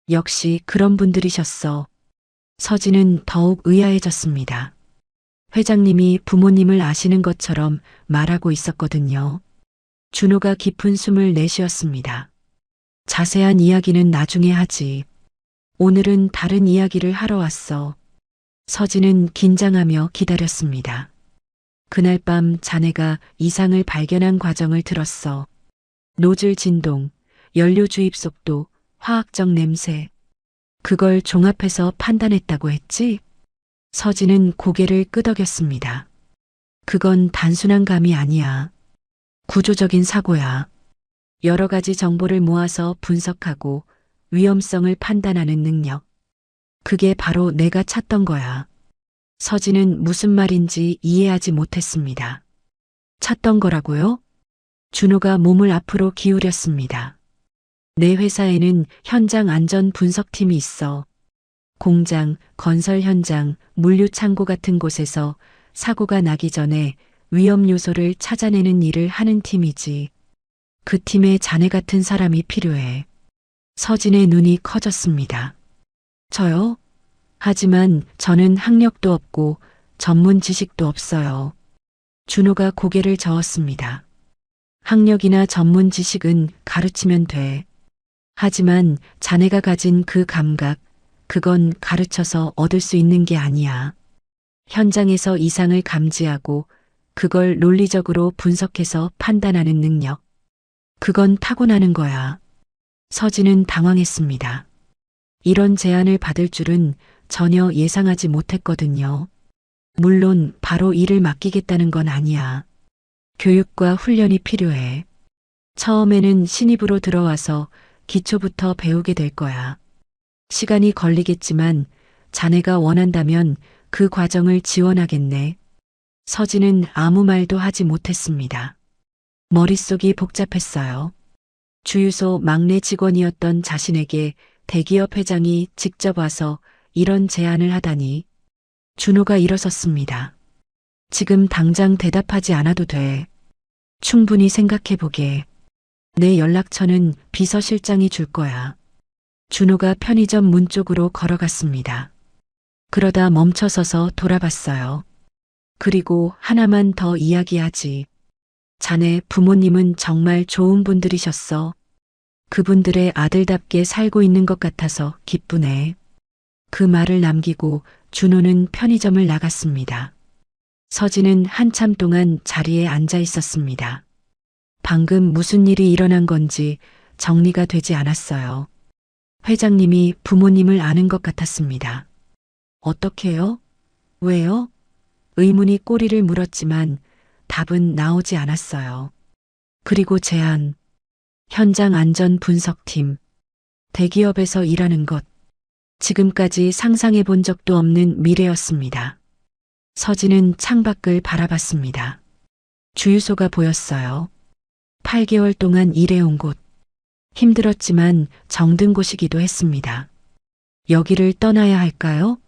역시 그런 분들이셨어. 서진은 더욱 의아해졌습니다. 회장님이 부모님을 아시는 것처럼 말하고 있었거든요. 준호가 깊은 숨을 내쉬었습니다. 자세한 이야기는 나중에 하지. 오늘은 다른 이야기를 하러 왔어. 서진은 긴장하며 기다렸습니다. 그날 밤 자네가 이상을 발견한 과정을 들었어. 노즐 진동, 연료 주입 속도, 화학적 냄새. 그걸 종합해서 판단했다고 했지? 서진은 고개를 끄덕였습니다. 그건 단순한 감이 아니야. 구조적인 사고야. 여러 가지 정보를 모아서 분석하고 위험성을 판단하는 능력. 그게 바로 내가 찾던 거야. 서진은 무슨 말인지 이해하지 못했습니다. 찾던 거라고요? 준호가 몸을 앞으로 기울였습니다. 내 회사에는 현장 안전 분석팀이 있어. 공장, 건설 현장, 물류 창고 같은 곳에서 사고가 나기 전에 위험 요소를 찾아내는 일을 하는 팀이지. 그 팀에 자네 같은 사람이 필요해. 서진의 눈이 커졌습니다. 저요? 하지만 저는 학력도 없고 전문 지식도 없어요. 준호가 고개를 저었습니다. 학력이나 전문 지식은 가르치면 돼. 하지만 자네가 가진 그 감각, 그건 가르쳐서 얻을 수 있는 게 아니야. 현장에서 이상을 감지하고 그걸 논리적으로 분석해서 판단하는 능력. 그건 타고나는 거야. 서진은 당황했습니다. 이런 제안을 받을 줄은 전혀 예상하지 못했거든요. 물론 바로 일을 맡기겠다는 건 아니야. 교육과 훈련이 필요해. 처음에는 신입으로 들어와서 기초부터 배우게 될 거야. 시간이 걸리겠지만 자네가 원한다면 그 과정을 지원하겠네. 서진은 아무 말도 하지 못했습니다. 머릿속이 복잡했어요. 주유소 막내 직원이었던 자신에게 대기업 회장이 직접 와서 이런 제안을 하다니. 준호가 일어섰습니다. 지금 당장 대답하지 않아도 돼. 충분히 생각해보게. 내 연락처는 비서실장이 줄 거야. 준호가 편의점 문 쪽으로 걸어갔습니다. 그러다 멈춰서서 돌아봤어요. 그리고 하나만 더 이야기하지. 자네 부모님은 정말 좋은 분들이셨어. 그분들의 아들답게 살고 있는 것 같아서 기쁘네. 그 말을 남기고 준호는 편의점을 나갔습니다. 서진은 한참 동안 자리에 앉아 있었습니다. 방금 무슨 일이 일어난 건지 정리가 되지 않았어요. 회장님이 부모님을 아는 것 같았습니다. 어떻게요? 왜요? 의문이 꼬리를 물었지만 답은 나오지 않았어요. 그리고 제안. 현장 안전 분석팀. 대기업에서 일하는 것. 지금까지 상상해 본 적도 없는 미래였습니다. 서진은 창밖을 바라봤습니다. 주유소가 보였어요. 8개월 동안 일해온 곳. 힘들었지만 정든 곳이기도 했습니다. 여기를 떠나야 할까요?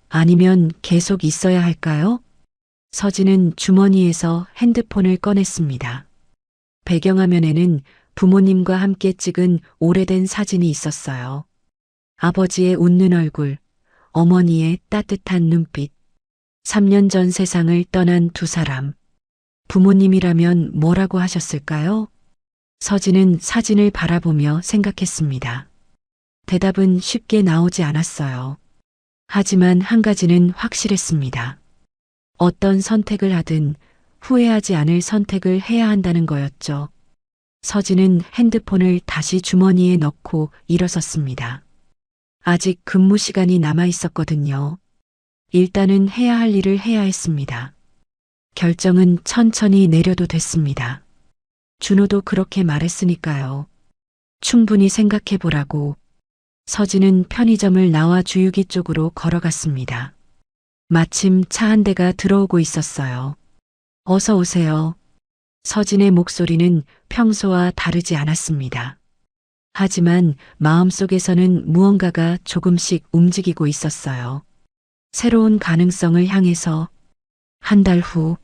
아니면 계속 있어야 할까요? 서진은 주머니에서 핸드폰을 꺼냈습니다. 배경화면에는 부모님과 함께 찍은 오래된 사진이 있었어요. 아버지의 웃는 얼굴, 어머니의 따뜻한 눈빛, 3년 전 세상을 떠난 두 사람. 부모님이라면 뭐라고 하셨을까요? 서진은 사진을 바라보며 생각했습니다. 대답은 쉽게 나오지 않았어요. 하지만 한 가지는 확실했습니다. 어떤 선택을 하든 후회하지 않을 선택을 해야 한다는 거였죠. 서진은 핸드폰을 다시 주머니에 넣고 일어섰습니다. 아직 근무 시간이 남아 있었거든요. 일단은 해야 할 일을 해야 했습니다. 결정은 천천히 내려도 됐습니다. 준호도 그렇게 말했으니까요. 충분히 생각해 보라고. 서진은 편의점을 나와 주유기 쪽으로 걸어갔습니다. 마침 차 한 대가 들어오고 있었어요. 어서 오세요. 서진의 목소리는 평소와 다르지 않았습니다. 하지만 마음속에서는 무언가가 조금씩 움직이고 있었어요. 새로운 가능성을 향해서. 한 달 후,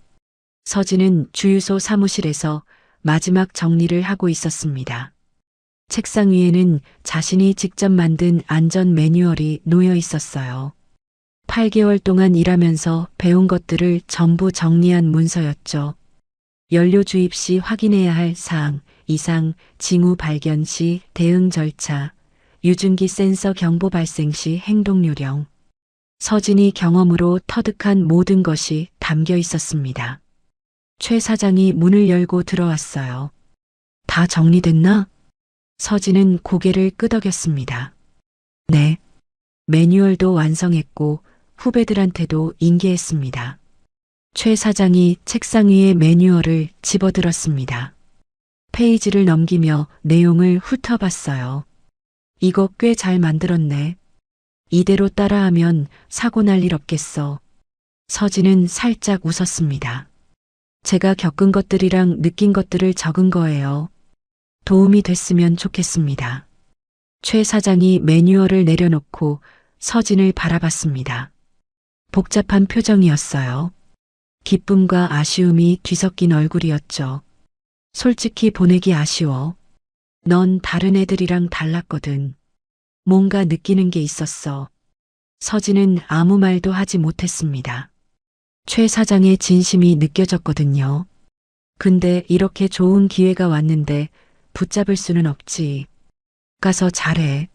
서진은 주유소 사무실에서 마지막 정리를 하고 있었습니다. 책상 위에는 자신이 직접 만든 안전 매뉴얼이 놓여 있었어요. 8개월 동안 일하면서 배운 것들을 전부 정리한 문서였죠. 연료 주입 시 확인해야 할 사항, 이상, 징후 발견 시 대응 절차, 유증기 센서 경보 발생 시 행동 요령. 서진이 경험으로 터득한 모든 것이 담겨 있었습니다. 최 사장이 문을 열고 들어왔어요. 다 정리됐나? 서진은 고개를 끄덕였습니다. 네. 매뉴얼도 완성했고 후배들한테도 인계했습니다. 최 사장이 책상 위에 매뉴얼을 집어들었습니다. 페이지를 넘기며 내용을 훑어봤어요. 이거 꽤 잘 만들었네. 이대로 따라하면 사고 날 일 없겠어. 서진은 살짝 웃었습니다. 제가 겪은 것들이랑 느낀 것들을 적은 거예요. 도움이 됐으면 좋겠습니다. 최 사장이 매뉴얼을 내려놓고 서진을 바라봤습니다. 복잡한 표정이었어요. 기쁨과 아쉬움이 뒤섞인 얼굴이었죠. 솔직히 보내기 아쉬워. 넌 다른 애들이랑 달랐거든. 뭔가 느끼는 게 있었어. 서진은 아무 말도 하지 못했습니다. 최 사장의 진심이 느껴졌거든요. 근데 이렇게 좋은 기회가 왔는데 붙잡을 수는 없지. 가서 잘해.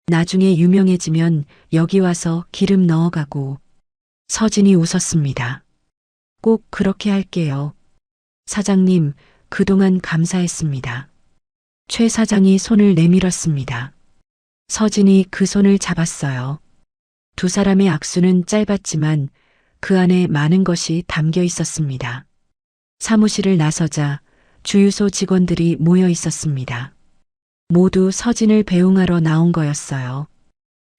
나중에 유명해지면 여기 와서 기름 넣어가고. 서진이 웃었습니다. 꼭 그렇게 할게요. 사장님, 그동안 감사했습니다. 최 사장이 손을 내밀었습니다. 서진이 그 손을 잡았어요. 두 사람의 악수는 짧았지만 그 안에 많은 것이 담겨 있었습니다. 사무실을 나서자 주유소 직원들이 모여 있었습니다. 모두 서진을 배웅하러 나온 거였어요.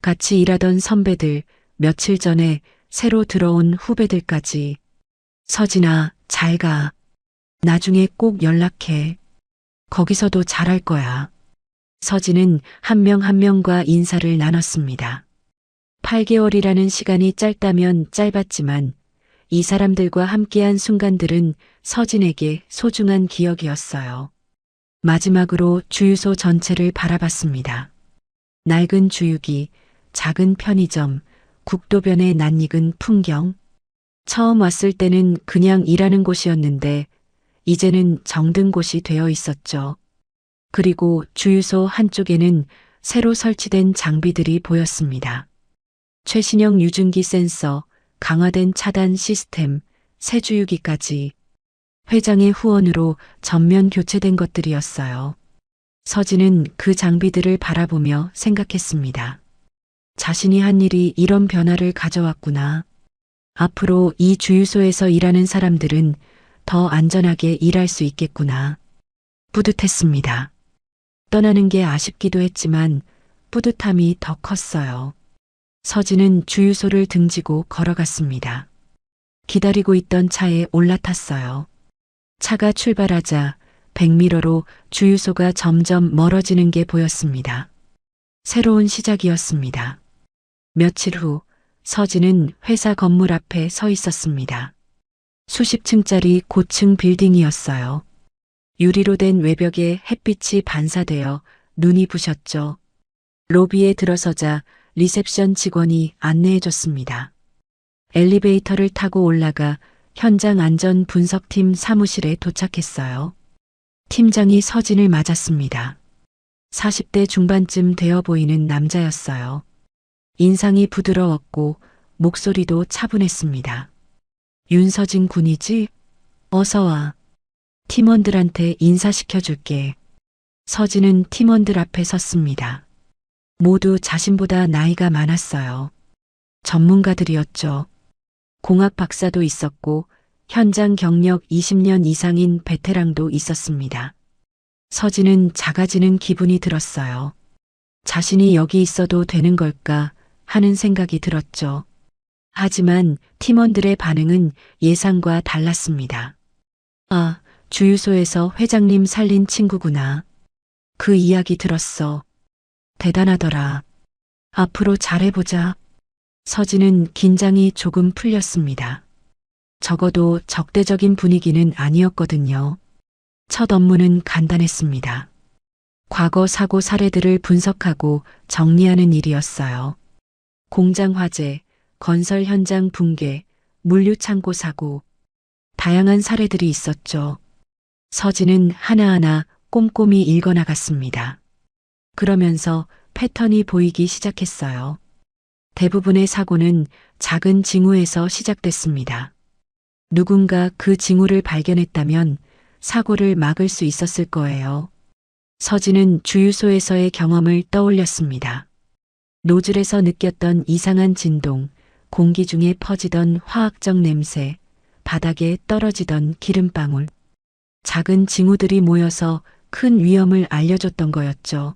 같이 일하던 선배들, 며칠 전에 새로 들어온 후배들까지. 서진아, 잘 가. 나중에 꼭 연락해. 거기서도 잘할 거야. 서진은 한 명 한 명과 인사를 나눴습니다. 8개월이라는 시간이 짧다면 짧았지만 이 사람들과 함께한 순간들은 서진에게 소중한 기억이었어요. 마지막으로 주유소 전체를 바라봤습니다. 낡은 주유기, 작은 편의점, 국도변의 낯익은 풍경. 처음 왔을 때는 그냥 일하는 곳이었는데 이제는 정든 곳이 되어 있었죠. 그리고 주유소 한쪽에는 새로 설치된 장비들이 보였습니다. 최신형 유증기 센서, 강화된 차단 시스템, 새 주유기까지. 회장의 후원으로 전면 교체된 것들이었어요. 서진은 그 장비들을 바라보며 생각했습니다. 자신이 한 일이 이런 변화를 가져왔구나. 앞으로 이 주유소에서 일하는 사람들은 더 안전하게 일할 수 있겠구나. 뿌듯했습니다. 떠나는 게 아쉽기도 했지만 뿌듯함이 더 컸어요. 서진은 주유소를 등지고 걸어갔습니다. 기다리고 있던 차에 올라탔어요. 차가 출발하자 백미러로 주유소가 점점 멀어지는 게 보였습니다. 새로운 시작이었습니다. 며칠 후 서진은 회사 건물 앞에 서 있었습니다. 수십 층짜리 고층 빌딩이었어요. 유리로 된 외벽에 햇빛이 반사되어 눈이 부셨죠. 로비에 들어서자 리셉션 직원이 안내해줬습니다. 엘리베이터를 타고 올라가 현장 안전 분석팀 사무실에 도착했어요. 팀장이 서진을 맞았습니다. 40대 중반쯤 되어 보이는 남자였어요. 인상이 부드러웠고 목소리도 차분했습니다. 윤서진 군이지? 어서 와. 팀원들한테 인사시켜줄게. 서진은 팀원들 앞에 섰습니다. 모두 자신보다 나이가 많았어요. 전문가들이었죠. 공학 박사도 있었고 현장 경력 20년 이상인 베테랑도 있었습니다. 서진은 작아지는 기분이 들었어요. 자신이 여기 있어도 되는 걸까 하는 생각이 들었죠. 하지만 팀원들의 반응은 예상과 달랐습니다. 아, 주유소에서 회장님 살린 친구구나. 그 이야기 들었어. 대단하더라. 앞으로 잘해보자. 서진은 긴장이 조금 풀렸습니다. 적어도 적대적인 분위기는 아니었거든요. 첫 업무는 간단했습니다. 과거 사고 사례들을 분석하고 정리하는 일이었어요. 공장 화재, 건설 현장 붕괴, 물류 창고 사고, 다양한 사례들이 있었죠. 서진은 하나하나 꼼꼼히 읽어나갔습니다. 그러면서 패턴이 보이기 시작했어요. 대부분의 사고는 작은 징후에서 시작됐습니다. 누군가 그 징후를 발견했다면 사고를 막을 수 있었을 거예요. 서진은 주유소에서의 경험을 떠올렸습니다. 노즐에서 느꼈던 이상한 진동, 공기 중에 퍼지던 화학적 냄새, 바닥에 떨어지던 기름방울. 작은 징후들이 모여서 큰 위험을 알려줬던 거였죠.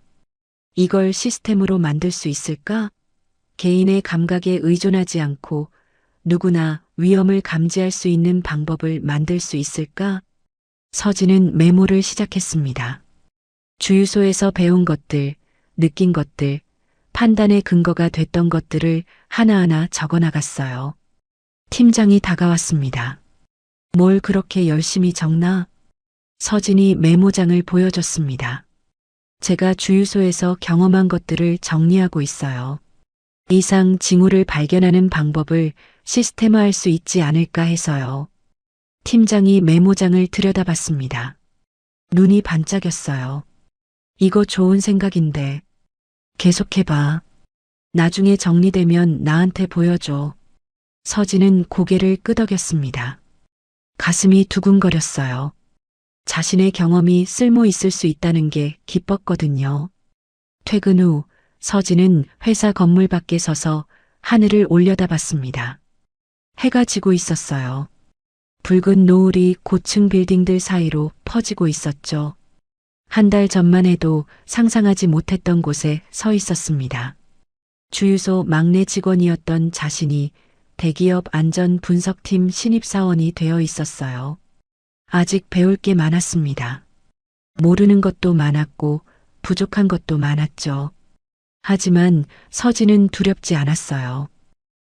이걸 시스템으로 만들 수 있을까? 개인의 감각에 의존하지 않고 누구나 위험을 감지할 수 있는 방법을 만들 수 있을까? 서진은 메모를 시작했습니다. 주유소에서 배운 것들, 느낀 것들, 판단의 근거가 됐던 것들을 하나하나 적어 나갔어요. 팀장이 다가왔습니다. 뭘 그렇게 열심히 적나? 서진이 메모장을 보여줬습니다. 제가 주유소에서 경험한 것들을 정리하고 있어요. 이상 징후를 발견하는 방법을 시스템화할 수 있지 않을까 해서요. 팀장이 메모장을 들여다봤습니다. 눈이 반짝였어요. 이거 좋은 생각인데. 계속해봐. 나중에 정리되면 나한테 보여줘. 서진은 고개를 끄덕였습니다. 가슴이 두근거렸어요. 자신의 경험이 쓸모 있을 수 있다는 게 기뻤거든요. 퇴근 후 서진은 회사 건물 밖에 서서 하늘을 올려다봤습니다. 해가 지고 있었어요. 붉은 노을이 고층 빌딩들 사이로 퍼지고 있었죠. 한 달 전만 해도 상상하지 못했던 곳에 서 있었습니다. 주유소 막내 직원이었던 자신이 대기업 안전 분석팀 신입사원이 되어 있었어요. 아직 배울 게 많았습니다. 모르는 것도 많았고 부족한 것도 많았죠. 하지만 서진은 두렵지 않았어요.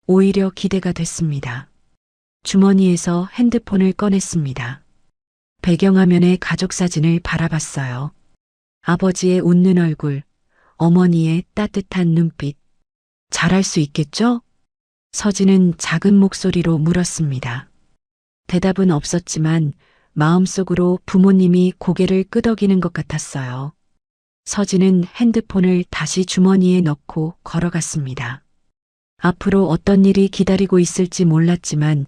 오히려 기대가 됐습니다. 주머니에서 핸드폰을 꺼냈습니다. 배경화면의 가족 사진을 바라봤어요. 아버지의 웃는 얼굴, 어머니의 따뜻한 눈빛. 잘할 수 있겠죠? 서진은 작은 목소리로 물었습니다. 대답은 없었지만 마음속으로 부모님이 고개를 끄덕이는 것 같았어요. 서진은 핸드폰을 다시 주머니에 넣고 걸어갔습니다. 앞으로 어떤 일이 기다리고 있을지 몰랐지만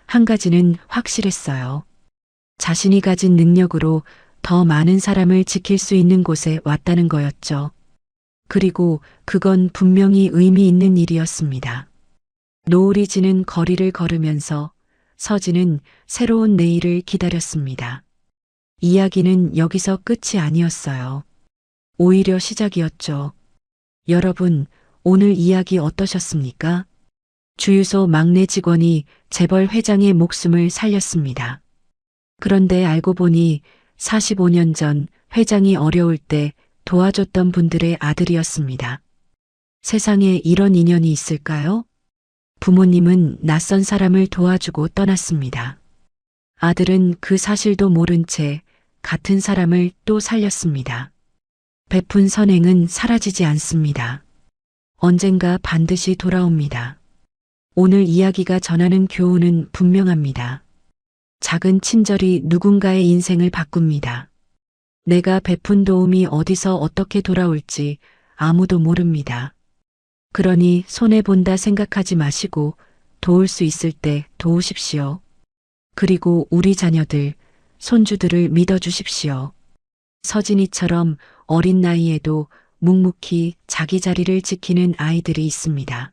한 가지는 확실했어요. 자신이 가진 능력으로 더 많은 사람을 지킬 수 있는 곳에 왔다는 거였죠. 그리고 그건 분명히 의미 있는 일이었습니다. 노을이 지는 거리를 걸으면서 서진은 새로운 내일을 기다렸습니다. 이야기는 여기서 끝이 아니었어요. 오히려 시작이었죠. 여러분, 오늘 이야기 어떠셨습니까? 주유소 막내 직원이 재벌 회장의 목숨을 살렸습니다. 그런데 알고 보니 45년 전 회장이 어려울 때 도와줬던 분들의 아들이었습니다. 세상에 이런 인연이 있을까요? 부모님은 낯선 사람을 도와주고 떠났습니다. 아들은 그 사실도 모른 채 같은 사람을 또 살렸습니다. 베푼 선행은 사라지지 않습니다. 언젠가 반드시 돌아옵니다. 오늘 이야기가 전하는 교훈은 분명합니다. 작은 친절이 누군가의 인생을 바꿉니다. 내가 베푼 도움이 어디서 어떻게 돌아올지 아무도 모릅니다. 그러니 손해본다 생각하지 마시고 도울 수 있을 때 도우십시오. 그리고 우리 자녀들, 손주들을 믿어주십시오. 서진이처럼 어린 나이에도 묵묵히 자기 자리를 지키는 아이들이 있습니다.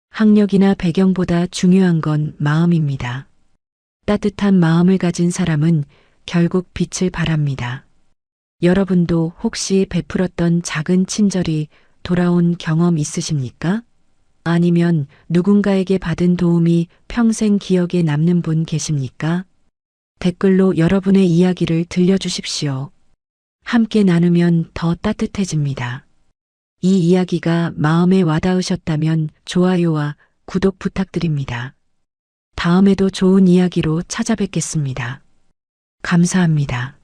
학력이나 배경보다 중요한 건 마음입니다. 따뜻한 마음을 가진 사람은 결국 빛을 발합니다. 여러분도 혹시 베풀었던 작은 친절이 돌아온 경험 있으십니까? 아니면 누군가에게 받은 도움이 평생 기억에 남는 분 계십니까? 댓글로 여러분의 이야기를 들려주십시오. 함께 나누면 더 따뜻해집니다. 이 이야기가 마음에 와닿으셨다면 좋아요와 구독 부탁드립니다. 다음에도 좋은 이야기로 찾아뵙겠습니다. 감사합니다.